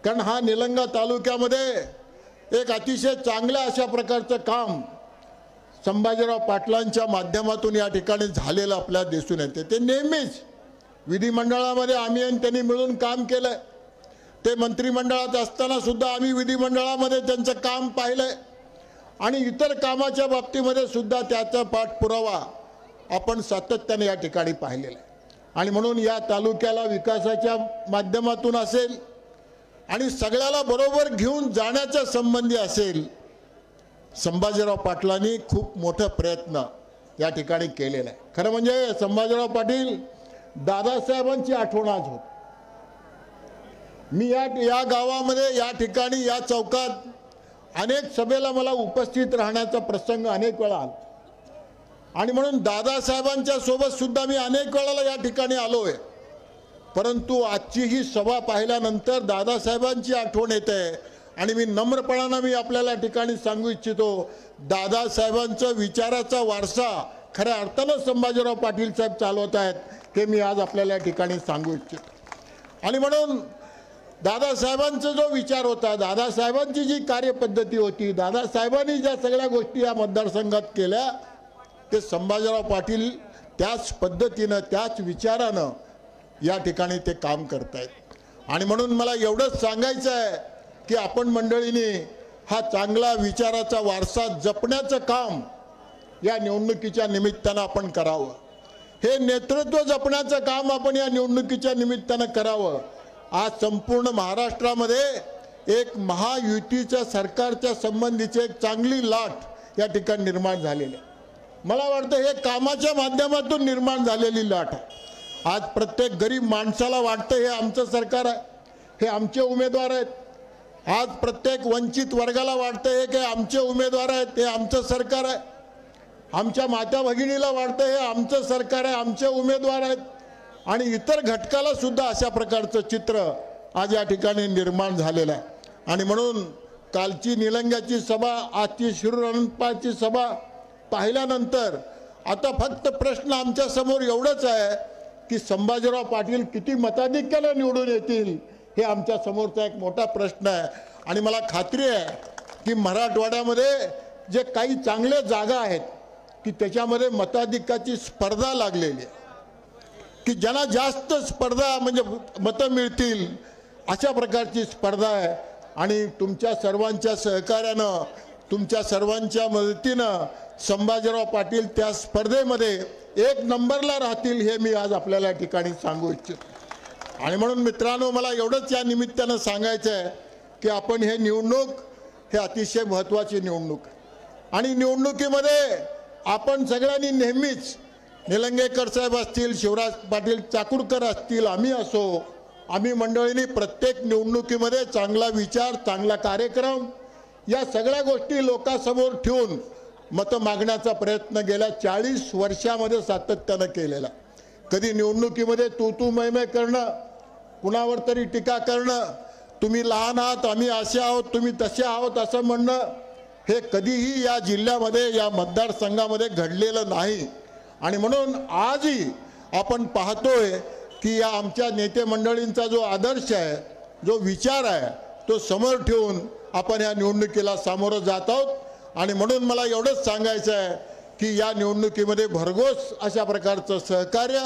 कारण हा निलंगा तालुक्यामध्ये एक अतिशय चांगल्या अशा प्रकारचं काम संभाजीराव पाटलांच्या माध्यमातून या ठिकाणी झालेलं आपल्याला दिसून येते. ते नेहमीच विधिमंडळामध्ये आम्ही आणि त्यांनी मिळून काम केलं. ते मंत्रिमंडळात असताना सुद्धा आम्ही विधिमंडळामध्ये त्यांचं काम पाहिलंय आणि इतर कामाच्या बाबतीमध्ये सुद्धा त्याचा पाठपुरावा आपण सातत्याने या ठिकाणी पाहिलेला आहे. आणि म्हणून या तालुक्याला विकासाच्या माध्यमातून असेल आणि सगळ्याला बरोबर घेऊन जाण्याच्या संबंधी असेल, संभाजीराव पाटलांनी खूप मोठा प्रयत्न या ठिकाणी केलेला आहे. खरं म्हणजे संभाजीराव पाटील दादासाहेबांची आठवण आज होत. मी या गावामध्ये, या ठिकाणी, या चौकात अनेक सभेला मला उपस्थित राहण्याचा प्रसंग अनेक वेळा आला. आणि म्हणून दादासाहेबांच्या सोबत सुद्धा मी अनेक वेळाला या ठिकाणी आलोय. परंतु आजची ही सभा पाहिल्यानंतर दादासाहेबांची आठवण येते. आणि मी नम्रपणानं मी आपल्याला ठिकाणी सांगू इच्छितो, दादासाहेबांचा विचाराचा वारसा खऱ्या अर्थानं संभाजीराव पाटील साहेब चालवत आहेत, हे मी आज आपल्याला या ठिकाणी सांगू इच्छितो. आणि म्हणून दादासाहेबांचा जो विचार होता, दादासाहेबांची जी कार्यपद्धती होती, दादासाहेबांनी ज्या सगळ्या गोष्टी या मतदारसंघात केल्या, ते संभाजीराव पाटील त्याच पद्धतीनं, त्याच विचारानं या ठिकाणी ते काम करतायत. आणि म्हणून मला एवढंच सांगायचं आहे की आपण मंडळींनी हा चांगला विचाराचा वारसा जपण्याचं काम या निवडणुकीच्या निमित्तानं आपण करावं. हे नेतृत्व जपण्याचं काम आपण या निवडणुकीच्या निमित्तानं करावं. आज संपूर्ण महाराष्ट्रामध्ये एक महायुतीच्या सरकारच्या संबंधीची एक चांगली लाट या ठिकाणी निर्माण झालेली आहे. मला वाटतं हे कामाच्या माध्यमातून निर्माण झालेली लाट आहे. आज प्रत्येक गरीब माणसाला वाटतं हे आमचं सरकार आहे, हे आमचे उमेदवार आहेत. आज प्रत्येक वंचित वर्गाला वाटतं हे की आमचे उमेदवार आहेत, हे आमचं सरकार आहे. आमच्या माता भगिनीला वाटतं हे आमचं सरकार आहे, आमचे उमेदवार आहेत. आणि इतर घटकाला सुद्धा अशा प्रकारचं चित्र आज या ठिकाणी निर्माण झालेलं आहे. आणि म्हणून कालची निलंग्याची सभा, आजची शिरूरपाळची सभा पाहिल्यानंतर आता फक्त प्रश्न आमच्या समोर एवढंच आहे की संभाजीराव पाटील किती मताधिक्याने निवडून येतील हे आमच्या समोरचा एक मोठा प्रश्न आहे. आणि मला खात्री आहे की मराठवाड्यामध्ये जे काही चांगल्या जागा आहेत की त्याच्यामध्ये मताधिक्याची स्पर्धा लागलेली आहे, की ज्यांना जास्त स्पर्धा म्हणजे मतं मिळतील अशा प्रकारची स्पर्धा आहे. आणि तुमच्या सर्वांच्या सहकार्यानं, तुमच्या सर्वांच्या मदतीनं संभाजीराव पाटील त्या स्पर्धेमध्ये 1 नंबरला राहतील हे मी आज आपल्याला या ठिकाणी सांगू इच्छितो. आणि म्हणून मित्रांनो, मला एवढंच या निमित्तानं सांगायचं आहे की आपण हे निवडणूक हे अतिशय महत्त्वाची निवडणूक आहे. आणि निवडणुकीमध्ये आपण सगळ्यांनी नेहमीच, निलंगेकर साहेब असतील, शिवराज पाटील चाकूरकर असतील, आम्ही असो, आम्ही मंडळींनी प्रत्येक निवडणुकीमध्ये चांगला विचार, चांगला कार्यक्रम या सगळ्या गोष्टी लोकांसमोर ठेवून मतं मागण्याचा प्रयत्न गेल्या 40 वर्षामध्ये सातत्यानं केलेला. कधी निवडणुकीमध्ये तू मै करणं, कुणावर तरी टीका करणं, तुम्ही लहान आहात, आम्ही असे आहोत, तुम्ही तसे आहोत असं म्हणणं, हे कधीही या जिल्ह्यामध्ये, या मतदारसंघामध्ये घडलेलं नाही. आणि म्हणून आजही आपण पाहतोय की या आमच्या नेते मंडळींचा जो आदर्श आहे, जो विचार आहे, तो समोर ठेवून आपण या निवडणुकीला सामोरं जात आहोत. आणि म्हणून मला एवढंच सांगायचं आहे की या निवडणुकीमध्ये भरघोस अशा प्रकारचं सहकार्य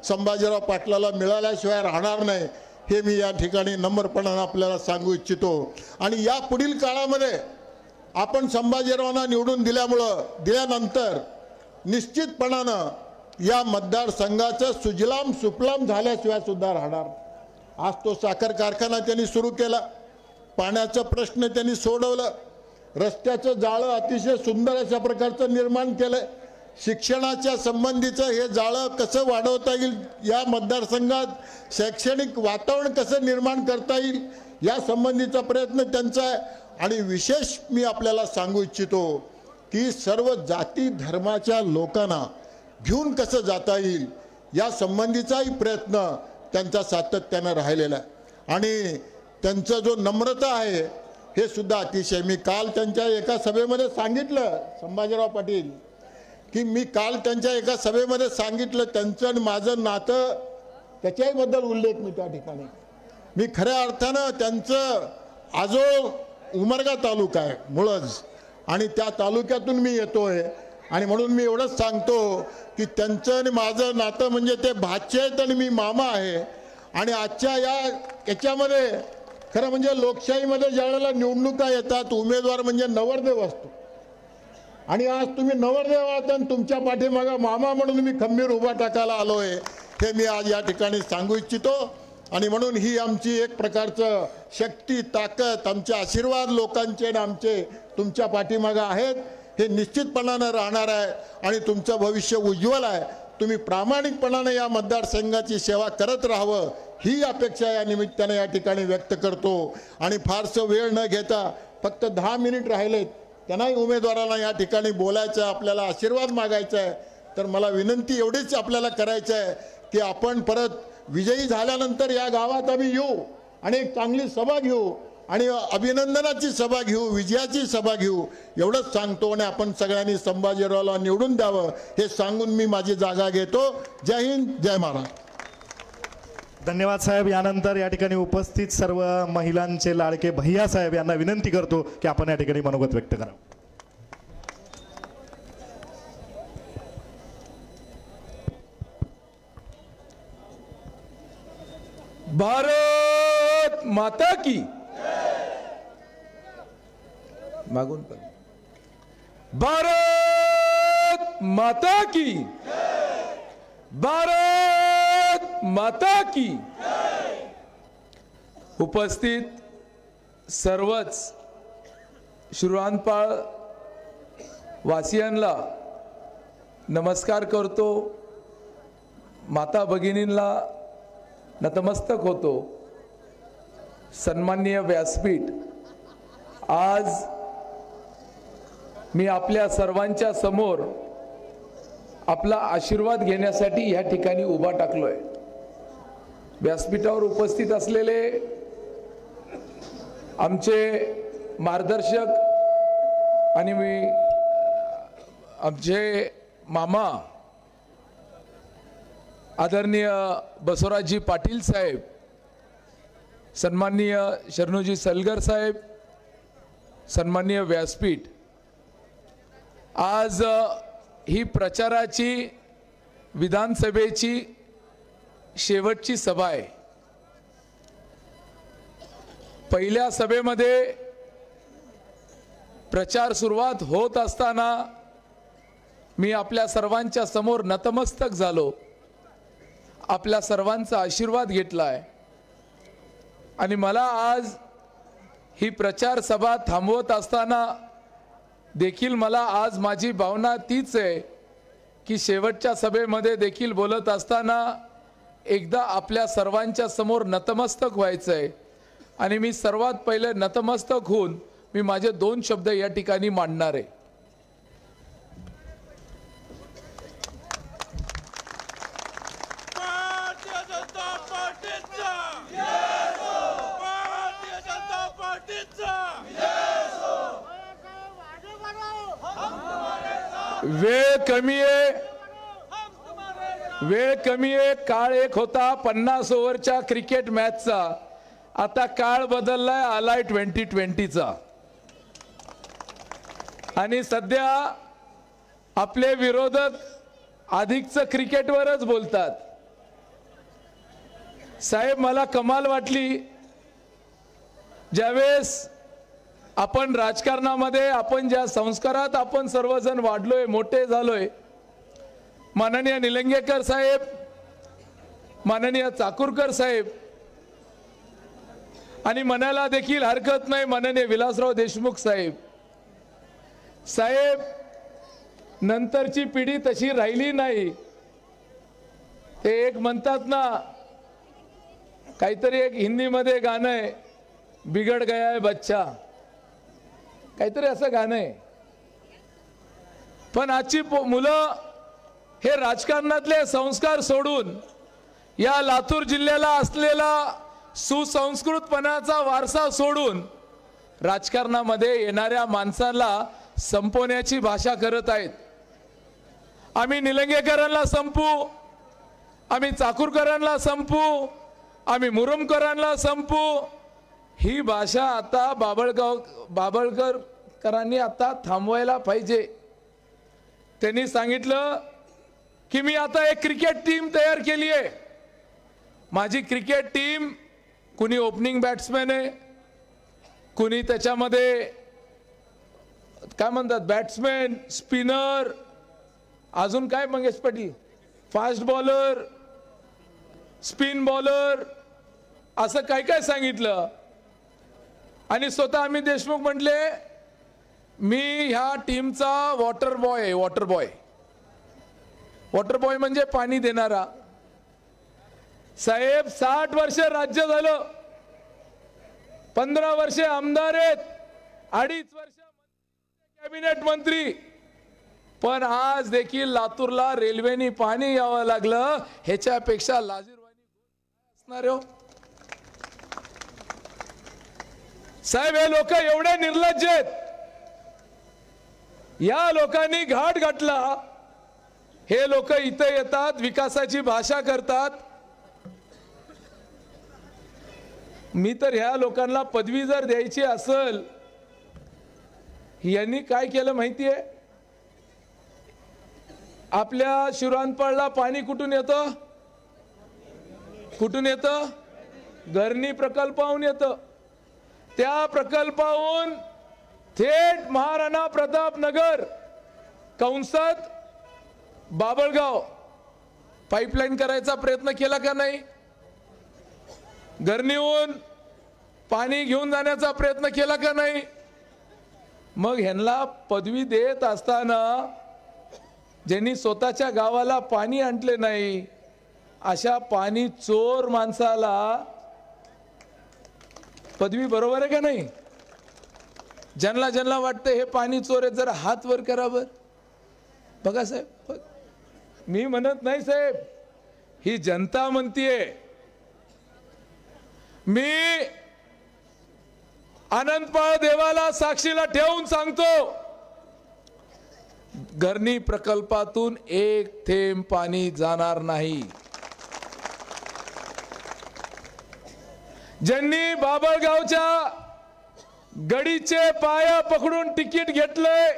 संभाजीराव पाटलाला मिळाल्याशिवाय राहणार नाही हे मी या ठिकाणी नम्रपणानं आपल्याला सांगू इच्छितो. आणि या पुढील काळामध्ये आपण संभाजीरावांना निवडून दिल्यानंतर निश्चितपणानं या मतदारसंघाचं सुजलाम सुफलाम झाल्याशिवाय सुद्धा राहणार. आज तो साखर कारखाना त्यांनी सुरू केला, पाण्याचा प्रश्न त्यांनी सोडवलं, रस्त्याचं जाळं अतिशय सुंदर अशा प्रकारचं निर्माण केलं, शिक्षणाच्या संबंधीचं हे जाळं कसं वाढवता येईल, या मतदारसंघात शैक्षणिक वातावरण कसं निर्माण करता येईल या संबंधीचा प्रयत्न त्यांचा आहे. आणि विशेष मी आपल्याला सांगू इच्छितो की सर्व जाती धर्माच्या लोकांना घेऊन कसं जाता येईल या संबंधीचाही प्रयत्न त्यांचा सातत्यानं राहिलेला आहे. आणि त्यांचा जो नम्रता आहे हे सुद्धा अतिशय, मी काल त्यांच्या एका सभेमध्ये सांगितलं, संभाजीराव पाटील, की मी काल त्यांच्या एका सभेमध्ये सांगितलं त्यांचं आणि माझं नातं, त्याच्याहीबद्दल उल्लेख मी त्या ठिकाणी, मी खऱ्या अर्थानं त्यांचं आजोळ उमरगा तालुका आहे मुळज, आणि त्या तालुक्यातून मी येतोय. आणि म्हणून मी एवढंच सांगतो की त्यांचं आणि माझं नातं म्हणजे ते भाचे आहेत आणि मी मामा आहे. आणि आजच्या याच्यामध्ये खरं म्हणजे लोकशाहीमध्ये ज्यावेळेला निवडणुका येतात, उमेदवार म्हणजे नवरदेव असतो, आणि आज तुम्ही नवरदेव आहात आणि तुमच्या पाठीमागा मामा म्हणून मी खंबीर उभा टाकायला आलोय हे मी आज या ठिकाणी सांगू इच्छितो. आणि म्हणून ही आमची एक प्रकारचं शक्ती, ताकद, आमचे आशीर्वाद लोकांचे आणि आमचे तुमच्या पाठीमागा आहेत हे निश्चितपणानं राहणार आहे. आणि तुमचं भविष्य उज्ज्वल आहे. तुम्ही प्रामाणिकपणाने या मतदारसंघाची सेवा करत राहावं ही अपेक्षा या निमित्ताने या ठिकाणी व्यक्त करतो. आणि फारसं वेळ न घेता फक्त 10 मिनिट राहिलेत, त्यांनाही उमेदवारांना या ठिकाणी बोलायचं, आपल्याला आशीर्वाद मागायचा आहे. तर मला विनंती एवढीच आपल्याला करायचं आहे की आपण परत विजयी झाल्यानंतर या गावात आम्ही येऊ आणि एक चांगली सभा घेऊ आणि अभिनंदनाची सभा घेऊ, विजयाची सभा घेऊ एवढंच सांगतो. आणि आपण सगळ्यांनी संभाजीरावला निवडून द्यावं हे सांगून मी माझी जागा घेतो. जय हिंद, जय महाराष्ट्र. धन्यवाद साहेब. यानंतर या ठिकाणी उपस्थित सर्व महिलांचे लाडके भैया साहेब यांना विनंती करतो की आपण या ठिकाणी मनोगत व्यक्त करावं. भारत माता की मागून पण भारत माता की, भारत माता की. उपस्थित सर्वच शिरूरपाळ वासियांना नमस्कार करतो. माता भगिनींना नतमस्तक होतो. सन्माननीय व्यासपीठ, आज मी आपल्या सर्वांच्या समोर आपला आशीर्वाद घेण्यासाठी या ठिकाणी उभा टाकलोय. व्यासपीठावर उपस्थित असलेले आमचे मार्गदर्शक आणि आमचे मामा आदरणीय बसवराजजी पाटील साहेब, सन्माननीय शरणूजी सलगर साहेब, सन्माननीय व्यासपीठ, आज ही प्रचाराची विधानसभेची शेवटची सभा आहे. पहिल्या सभेमध्ये प्रचार सुरुवात होत असताना मी आपल्या सर्वांच्या समोर नतमस्तक झालो, आपल्या सर्वांचा आशीर्वाद घेतलाय आणि मला आज ही प्रचार सभा थांबवत असताना देखील मला आज माझी भावना तीच आहे की शेवटच्या सभेमध्ये देखील बोलत असताना एकदा आपल्या सर्वांच्या समोर नतमस्तक व्हायचं आहे आणि मी सर्वात पहिले नतमस्तक होऊन मी माझे 2 शब्द या ठिकाणी मांडणार आहे. वेळ कमी आहे, काळ एक होता 50 ओव्हरच्या क्रिकेट मॅचचा, आता काळ बदललाय, आलाय 2020चा. आणि सध्या आपले विरोधक अधिकच क्रिकेटवरच बोलतात. साहेब, मला कमाल वाटली ज्यावेळेस आपण राजकारणामध्ये, आपण ज्या संस्कारात आपण सर्वजण वाढलोय, मोठे झालोय, माननीय निलंगेकर साहेब, माननीय चाकूरकर साहेब आणि म्हणायला देखील हरकत नाही माननीय विलासराव देशमुख साहेब, नंतरची पिढी तशी राहिली नाही. ते एक म्हणतात ना, काहीतरी एक हिंदीमध्ये गाणं आहे, बिगड़ गया है बच्चा, काहीतरी असं गाणं आहे. पण आजची मुलं हे राजकारणातले संस्कार सोडून या लातूर जिल्ह्याला असलेला सुसंस्कृतपणाचा वारसा सोडून राजकारणामध्ये येणाऱ्या माणसाला संपवण्याची भाषा करत आहेत. आम्ही निलंगेकरांना संपू, आम्ही चाकूरकरांना संपू, आम्ही मुरुमकरांना संपू, ही भाषा आता बाभळकरांनी आता थांबवायला पाहिजे. त्यांनी सांगितलं की मी आता एक क्रिकेट टीम तयार केली आहे. माझी क्रिकेट टीम कुणी ओपनिंग बॅट्समॅन आहे, कुणी त्याच्यामध्ये काय म्हणतात बॅट्समॅन, स्पिनर, अजून काय Mangesh Patil, fast bowler, spin bowler, असं काय काय सांगितलं. आणि स्वतः आम्ही देशमुख म्हटले मी ह्या टीमचा वॉटर बॉय आहे. वॉटर बॉय म्हणजे पाणी देणारा. साहेब, 60 वर्ष राज्य झालं, 15 वर्षे आमदार आहेत, 2.5 वर्ष कॅबिनेट मंत्री, पण आज देखील लातूरला रेल्वेने पाणी यावं लागलं. ह्याच्यापेक्षा लाजीरवाणी असणार हो साहेब. हे लोक एवढे निर्लज्ज आहेत. या लोकांनी घाट घातला. हे लोक इथे येतात, विकासाची भाषा करतात. मी तर ह्या लोकांना पदवी जर द्यायची असेल, यांनी काय केलं माहितीये? आपल्या शिरांपाळला पाणी कुठून येतं? गरणी प्रकल्पाहून येतं. त्या प्रकल्पाहून थेट महाराणा प्रताप नगर कंसात बाभळगाव पाईपलाईन करायचा प्रयत्न केला का नाही? गरणीहून पाणी घेऊन जाण्याचा प्रयत्न केला का नाही? मग ह्यांना पदवी देत असताना ज्यांनी स्वतःच्या गावाला पाणी आणले नाही, अशा पाणी चोर माणसाला पदवी बरोबर आहे का नाही? ज्यांना ज्यांना वाटतं हे पाणी चोर आहे, जरा हात वर करावर. बघा साहेब, मी म्हणत नाही साहेब, ही जनता म्हणतीये. मी आनंदपाळ देवाला साक्षीला ठेवून सांगतो, घरणी प्रकल्पातून एक थेंब पाणी जाणार नाही. ज्यांनी बाबळगावच्या गडीचे पाय पकडून तिकीट घेतलंय,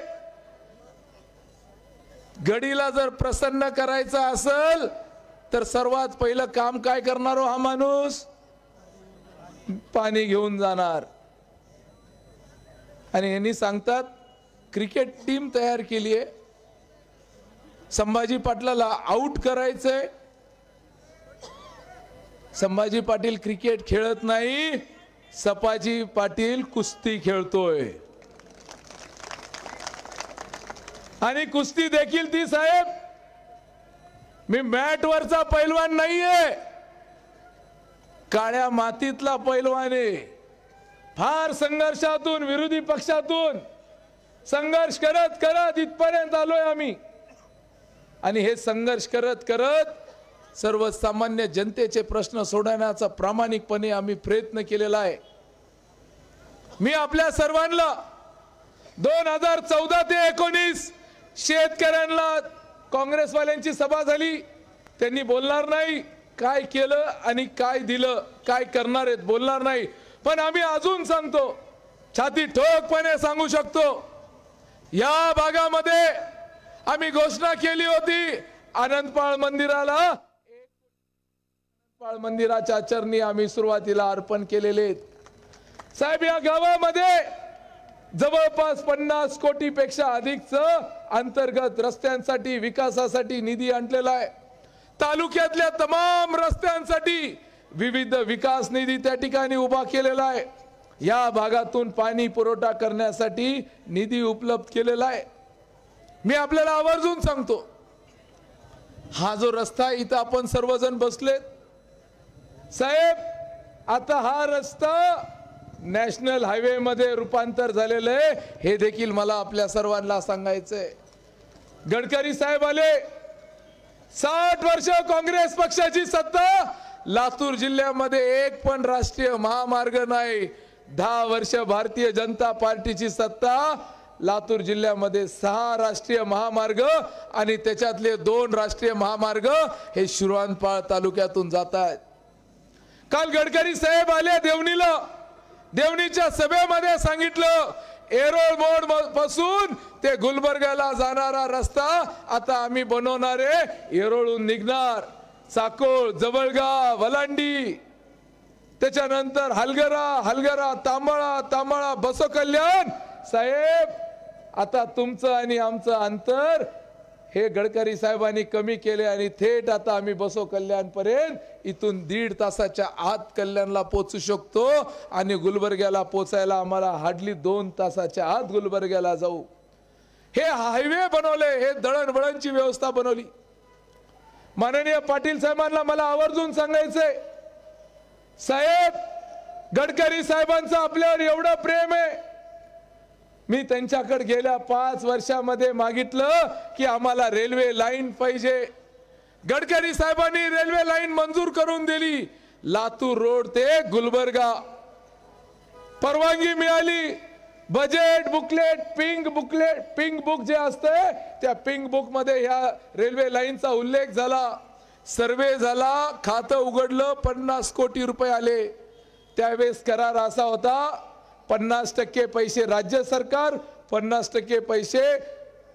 गडीला जर प्रसन्न करायचं असेल तर सर्वात पहिलं काम काय करणार हो हा माणूस? पाणी घेऊन जाणार. आणि यांनी सांगतात क्रिकेट टीम तयार केली आहे, संभाजी पाटलाला आउट करायचंय. संभाजी पाटील क्रिकेट खेळत नाही, सपाजी पाटील कुस्ती खेळतोय. आणि कुस्ती देखील ती साहेब, मी मॅट वरचा पैलवान नाहीये, काळ्या मातीतला पैलवान आहे. फार संघर्षातून, विरोधी पक्षातून संघर्ष करत करत इथपर्यंत आलोय आम्ही. आणि हे संघर्ष करत करत सर्वसामान्य जनतेचे प्रश्न सोडवण्याचा प्रामाणिकपणे आम्ही प्रयत्न केलेला आहे. मी आपल्या सर्वांना 2014 ते 19 शेतकऱ्यांना, काँग्रेसवाल्यांची सभा झाली, त्यांनी बोलणार नाही काय केलं आणि काय दिलं, काय करणार आहेत बोलणार नाही. पण आम्ही अजून सांगतो, छाती ठोकपणे सांगू शकतो, या भागामध्ये आम्ही घोषणा केली होती आनंदपाळ मंदिराला, आनंदपाळ मंदिराच्या चरणी आम्ही सुरुवातीला अर्पण केलेले आहेत. साहेब, या गावामध्ये जवळपास 50 कोटीपेक्षा अधिकचं अंतर्गत रस्त्यांसाठी, विकासासाठी निधी आणलेला आहे. तालुक्यातल्या तमाम रस्त्यांसाठी विविध विकास निधी त्या ठिकाणी उभा केलेला आहे. या भागातून पाणी पुरवठा करण्यासाठी निधी उपलब्ध केलेला आहे. मी आपल्याला आवर्जून सांगतो, हा जो रस्ता इथं आपण सर्वजण बसलेत साहेब, आता हा रस्ता नॅशनल हायवे मध्ये रूपांतर झालेलं आहे, हे देखील मला आपल्या सर्वांना सांगायचंय. गडकरी साहेब आले, 60 वर्ष काँग्रेस पक्षाची सत्ता, लातूर जिल्ह्यामध्ये एक पण राष्ट्रीय महामार्ग नाही. 10 वर्ष भारतीय जनता पार्टीची सत्ता, लातूर जिल्ह्यामध्ये 6 राष्ट्रीय महामार्ग आणि त्याच्यातले 2 राष्ट्रीय महामार्ग हे शिरवानपाळ तालुक्यातून जात आहेत. काल गडकरी साहेब आले देवणीला, देवणीच्या सभेमध्ये सांगितलं एरोळ मोड पासून ते गुलबर्ग्याला जाणारा रस्ता आता आम्ही बनवणार आहे. एरोळून निघणार साकोळ, जवळगाव, वलांडी, त्याच्यानंतर हलगरा, हलगरा, तांबळा, तांबळा, बसो कल्याण. साहेब, आता तुमचं आणि आमचं अंतर हे गडकरी साहेबांनी कमी केले आणि थेट आता आम्ही बसो कल्याण पर्यंत इथून 1.5 तासाच्या आत कल्याणला पोहोचू शकतो आणि गुलबर्ग्याला पोचायला आम्हाला हार्डली 2 तासाच्या आत गुलबर्ग्याला जाऊ. हे हायवे बनवले, हे दळणवळणची व्यवस्था बनवली. माननीय पाटील साहेबांना मला आवर्जून सांगायचंय, साहेब, गडकरी साहेबांचं आपल्यावर एवढं प्रेम आहे, मी त्यांच्याकडे गेल्या 5 वर्षामध्ये मागितलं की आम्हाला रेल्वे लाईन पाहिजे. गडकरी साहेबांनी रेल्वे लाईन मंजूर करून दिली, लातूर रोड ते गुलबर्गा. परवानगी मिळाली, बजेट बुकलेट, पिंक बुक जे असते त्या पिंक बुक मध्ये ह्या रेल्वे लाईनचा उल्लेख झाला. सर्वे झाला, खातं उघडलं, 50 कोटी रुपये आले. त्यावेळेस करार असा होता, 50% पैसे राज्य सरकार, 50% पैसे,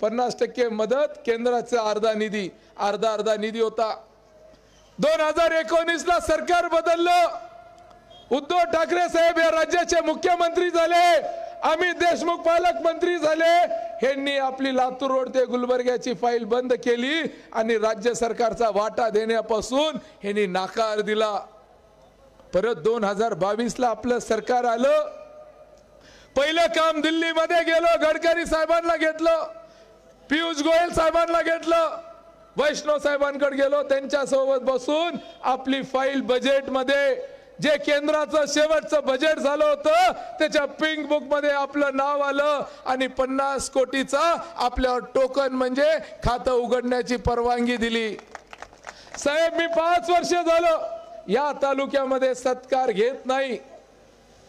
50% मदत, केंद्राचा अर्धा निधी, अर्धा निधी होता. 2019 ला सरकार बदललं, उद्धव ठाकरे साहेब या राज्याचे मुख्यमंत्री झाले, अमित देशमुख पालकमंत्री झाले. यांनी आपली लातूर रोड ते गुलबर्ग्याची फाईल बंद केली आणि राज्य सरकारचा वाटा देण्यापासून यांनी नाकार दिला. परत 2022 ला आपलं सरकार आलं. पहिलं काम दिल्लीमध्ये गेलो, गडकरी साहेबांना घेतलं, पियुष गोयल साहेबांना घेतलं, वैष्णव साहेबांकडे गेलो, त्यांच्या सोबत बसून आपली फाईल बजेटमध्ये जे केंद्राचं शेवटचं बजेट झालं होतं त्याच्या पिंक बुक मध्ये आपलं नाव आलं आणि 50 कोटीचा आपल्यावर टोकन म्हणजे खातं उघडण्याची परवानगी दिली. साहेब, मी 5 वर्ष झालं या तालुक्यामध्ये सत्कार घेत नाही.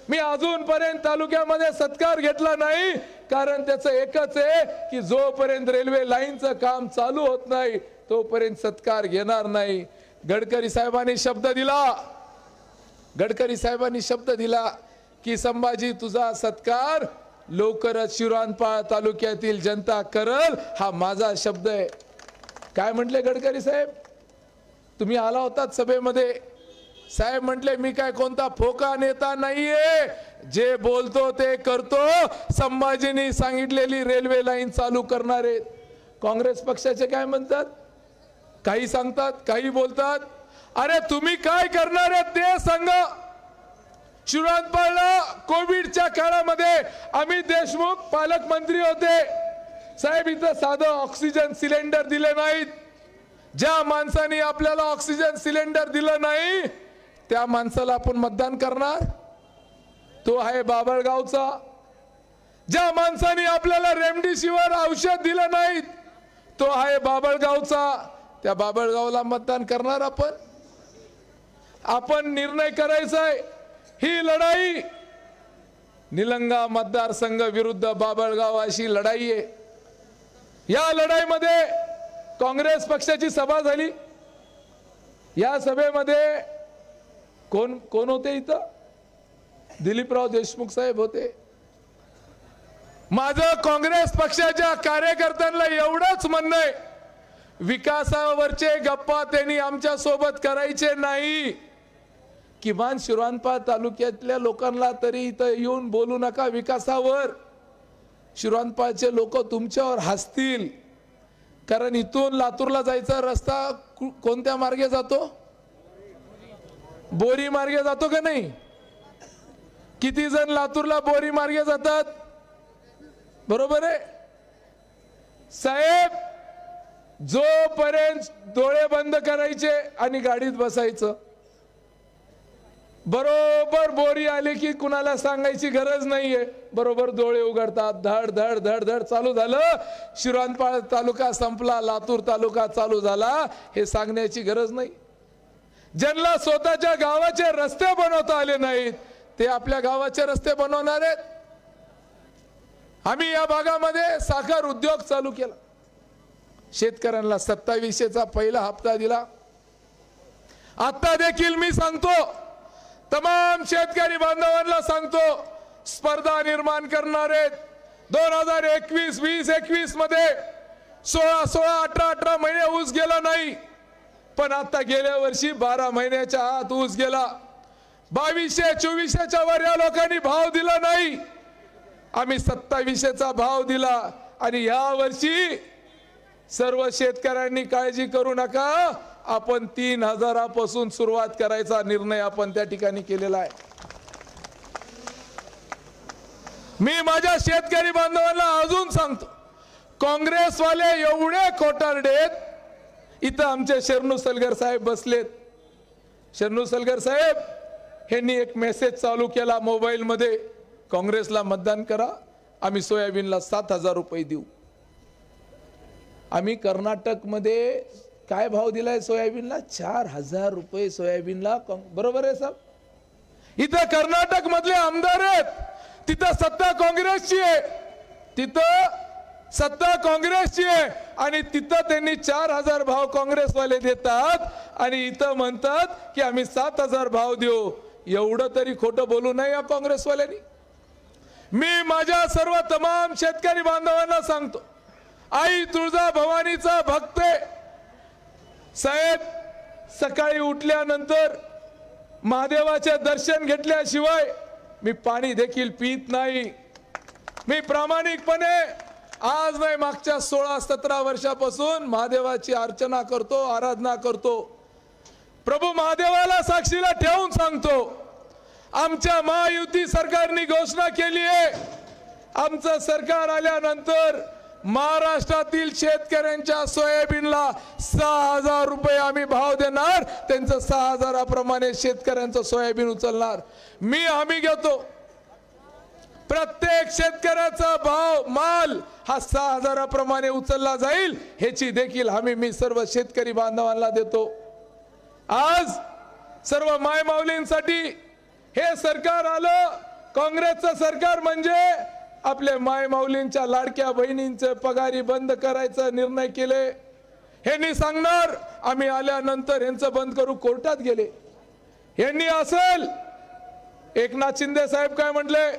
मी अजूनपर्यंत तालुक्यामध्ये सत्कार घेतला नाही, कारण त्याचं एकच आहे की जोपर्यंत रेल्वे लाईनचं काम चालू होत नाही तोपर्यंत सत्कार घेणार नाही. गडकरी साहेबांनी शब्द दिला की संभाजी तुझा सत्कार लवकरच शिराळपाल तालुक्यातील जनता करल, हा माझा शब्द आहे. काय म्हटले गडकरी साहेब? तुम्ही आला होतात सभेमध्ये. साहेब म्हटले मी काय कोणता फोका नेता नाहीये, जे बोलतो ते करतो. संभाजींनी सांगितलेली रेल्वे लाईन चालू करणार आहेत. काँग्रेस पक्षाचे काय म्हणतात? काही सांगतात, काही बोलतात. अरे तुम्ही काय करणार आहेत ते सांगा. शिराळपालला कोविडच्या काळामध्ये अमित देशमुख पालकमंत्री होते. साहेब इथं साधं ऑक्सिजन सिलेंडर दिले नाहीत. ज्या माणसाने आपल्याला ऑक्सिजन सिलेंडर दिलं नाही त्या माणसाला आपण मतदान करणार? तो आहे बाबळगावचा. ज्या माणसाने आपल्याला रेमडेसिवीर औषध दिलं नाही तो आहे बाबळगावचा. त्या बाबळगावला मतदान करणार आपण? आपण निर्णय करायचा आहे. ही लढाई निलंगा मतदारसंघ विरुद्ध बाबळगाव अशी लढाई आहे. या लढाईमध्ये काँग्रेस पक्षाची सभा झाली. या सभेमध्ये कोण कोण होते? इथं दिलीपराव देशमुख साहेब होते. माझं काँग्रेस पक्षाच्या कार्यकर्त्यांना एवढंच म्हणणं आहे, विकासावरचे गप्पा त्यांनी आमच्या सोबत करायचे नाही. किमान शिराळपाल तालुक्यातल्या लोकांना तरी इथं येऊन बोलू नका विकासावर. शिराळपालचे लोक तुमच्यावर हसतील. कारण इथून लातूरला जायचा रस्ता कोणत्या मार्गे जातो? बोरी मार्गे जातो का नाही? किती जण लातूरला बोरी मार्गे जातात? बरोबर आहे साहेब. जोपर्यंत डोळे बंद करायचे आणि गाडीत बसायचं, बरोबर बोरी आली की कुणाला सांगायची गरज नाहीये, बरोबर डोळे उघडतात. धड धड धड धड चालू झालं. शिराळपाल तालुका संपला, लातूर तालुका चालू झाला, हे सांगण्याची गरज नाही. ज्यांना स्वतःच्या गावाचे रस्ते बनवता आले नाहीत ते आपल्या गावाचे रस्ते बनवणार आहेत. आम्ही या भागामध्ये साखर उद्योग चालू केला. शेतकऱ्यांना 2700चा पहिला हप्ता दिला. आता देखील मी सांगतो, तमाम शेतकरी बांधवांना सांगतो, स्पर्धा निर्माण करणार आहेत. 2021 मध्ये 18 महिने ऊस गेला नाही, पण आता गेल्या वर्षी 12 महिन्याच्या आत ऊस गेला. 2200-2400च्या वर या लोकांनी भाव दिला नाही. आम्ही 2700चा भाव दिला. आणि या वर्षी सर्व शेतकऱ्यांनी काळजी करू नका, आपण 3000पासून सुरुवात करायचा निर्णय आपण त्या ठिकाणी केलेला आहे. मी माझ्या शेतकरी बांधवांना अजून सांगतो, काँग्रेसवाले एवढे खोटारडेत. इथं आमचे शरणू सलगर साहेब बसलेत. शरणू सलगर साहेब यांनी एक मेसेज चालू केला मोबाईल मध्ये, काँग्रेसला मतदान करा, आम्ही सोयाबीनला 7000 रुपये देऊ. आम्ही कर्नाटक मध्ये काय भाव दिलाय सोयाबीनला? 4000 रुपये सोयाबीनला. बरोबर आहे साहेब? इथं कर्नाटक मधले आमदार आहेत, तिथं सत्ता काँग्रेसची आहे. तिथं सत्ता काँग्रेसची आहे आणि तिथं त्यांनी 4000 भाव काँग्रेसवाले देतात आणि इथं म्हणतात की आम्ही 7000 भाव देऊ. एवढं तरी खोटं बोलू नये या काँग्रेसवाल्यांनी. मी माझ्या सर्व तमाम शेतकरी बांधवांना सांगतो, आई तुळजा भवानीचा भक्त आहे साहेब. सकाळी उठल्यानंतर महादेवाचे दर्शन घेतल्याशिवाय मी पाणी देखील पित नाही. मी प्रामाणिकपणे आज नाही, मागच्या 16-17 वर्षापासून महादेवाची अर्चना करतो, आराधना करतो. प्रभू महादेवाला साक्षीला ठेवून सांगतो, आमच्या महायुती सरकारने घोषणा केली आहे, आमचं सरकार आल्यानंतर महाराष्ट्रातील शेतकऱ्यांच्या सोयाबीनला 6000 रुपये आम्ही भाव देणार. त्यांचं 6000 प्रमाणे शेतकऱ्यांचं सोयाबीन उचलणार. मी हमी घेतो, प्रत्येक शेतकऱ्याचा भाव माल हा 6000 प्रमाणे उचलला जाईल, ह्याची देखील हमी मी सर्व शेतकरी बांधवांना देतो. आज सर्व मायमाऊलींसाठी हे सरकार आलं, काँग्रेसचं सरकार म्हणजे आपल्या माय माऊलींच्या लाडक्या बहिणींचे पगारी बंद करायचा निर्णय केले. यांनी सांगणार आम्ही आल्यानंतर यांचं बंद करू, कोर्टात गेले. यांनी असेल एकनाथ शिंदे साहेब काय म्हटले,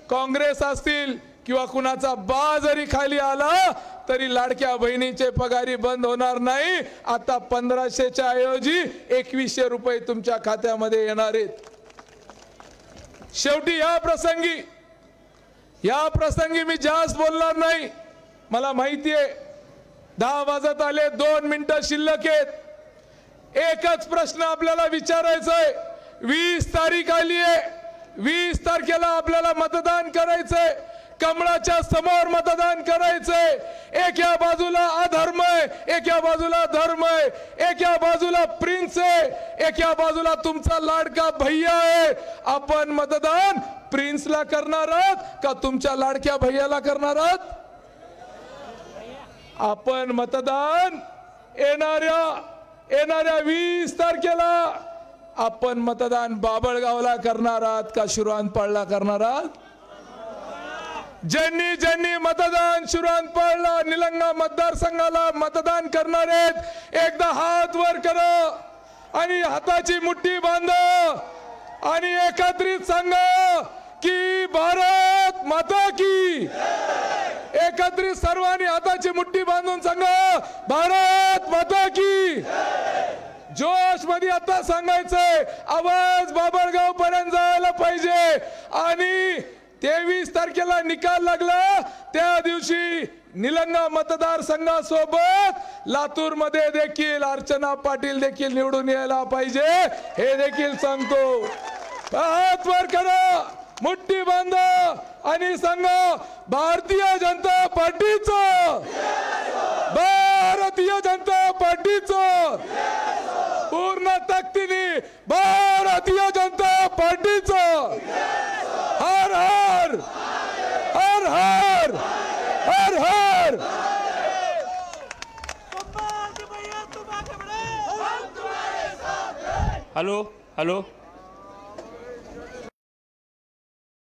काँग्रेस असतील किंवा कुणाचा बा जरी खाली आला तरी लाडक्या बहिणीचे पगारी बंद होणार नाही. आता 1500च्या ऐवजी 2100 रुपये तुमच्या खात्यामध्ये येणार आहेत. शेवटी या प्रसंगी मी जास्त बोलणार नाही. मला माहिती आहे 10 वाजत आले, 2 मिनिटं शिल्लक आहेत. एकच प्रश्न आपल्याला विचारायचा आहे. 20 तारीख आली आहे, 20 तारखेला आपल्याला मतदान करायचंय. कमळाच्या समोर मतदान करायचंय. एका बाजूला अधर्म आहे, एका बाजूला धर्म आहे, एका बाजूला प्रिन्स आहे, एका बाजूला तुमचा लाडका भैया आहे. आपण मतदान प्रिन्सला करणार आहात का तुमच्या लाडक्या भैयाला करणार आहात? आपण मतदान येणाऱ्या 20 तारखेला आपण मतदान बाबळगावला करणार आहात का शिरवानपाळला करणार आहात? ज्यांनी मतदान शिरवानपाळला निलंगा मतदारसंघाला मतदान करणार आहेत एकदा हात वर करा आणि हाताची मुठ्ठी बांधा आणि एकत्रित सांगा की भारत माता की. एकत्रित सर्वांनी हाताची मुठ्ठी बांधून सांगा भारत माता की. जोश मध्ये आता सांगायचंय, आवाज बाबळगाव पर्यंत जायला पाहिजे. आणि 23 तारखेला निकाल लागला त्या दिवशी निलंगा मतदारसंघासोबत लातूर मध्ये देखील अर्चना पाटील देखील निवडून यायला पाहिजे, हे देखील सांगतो. हात वर करा, मुठ्ठी बांधा आणि सांगा भारतीय जनता पार्टीचं, भारतीय जनता पार्टीचं, पूर्ण ताकदीने भारतीय जनता पार्टीचं. हर हर हर हर हर हर. Hello hello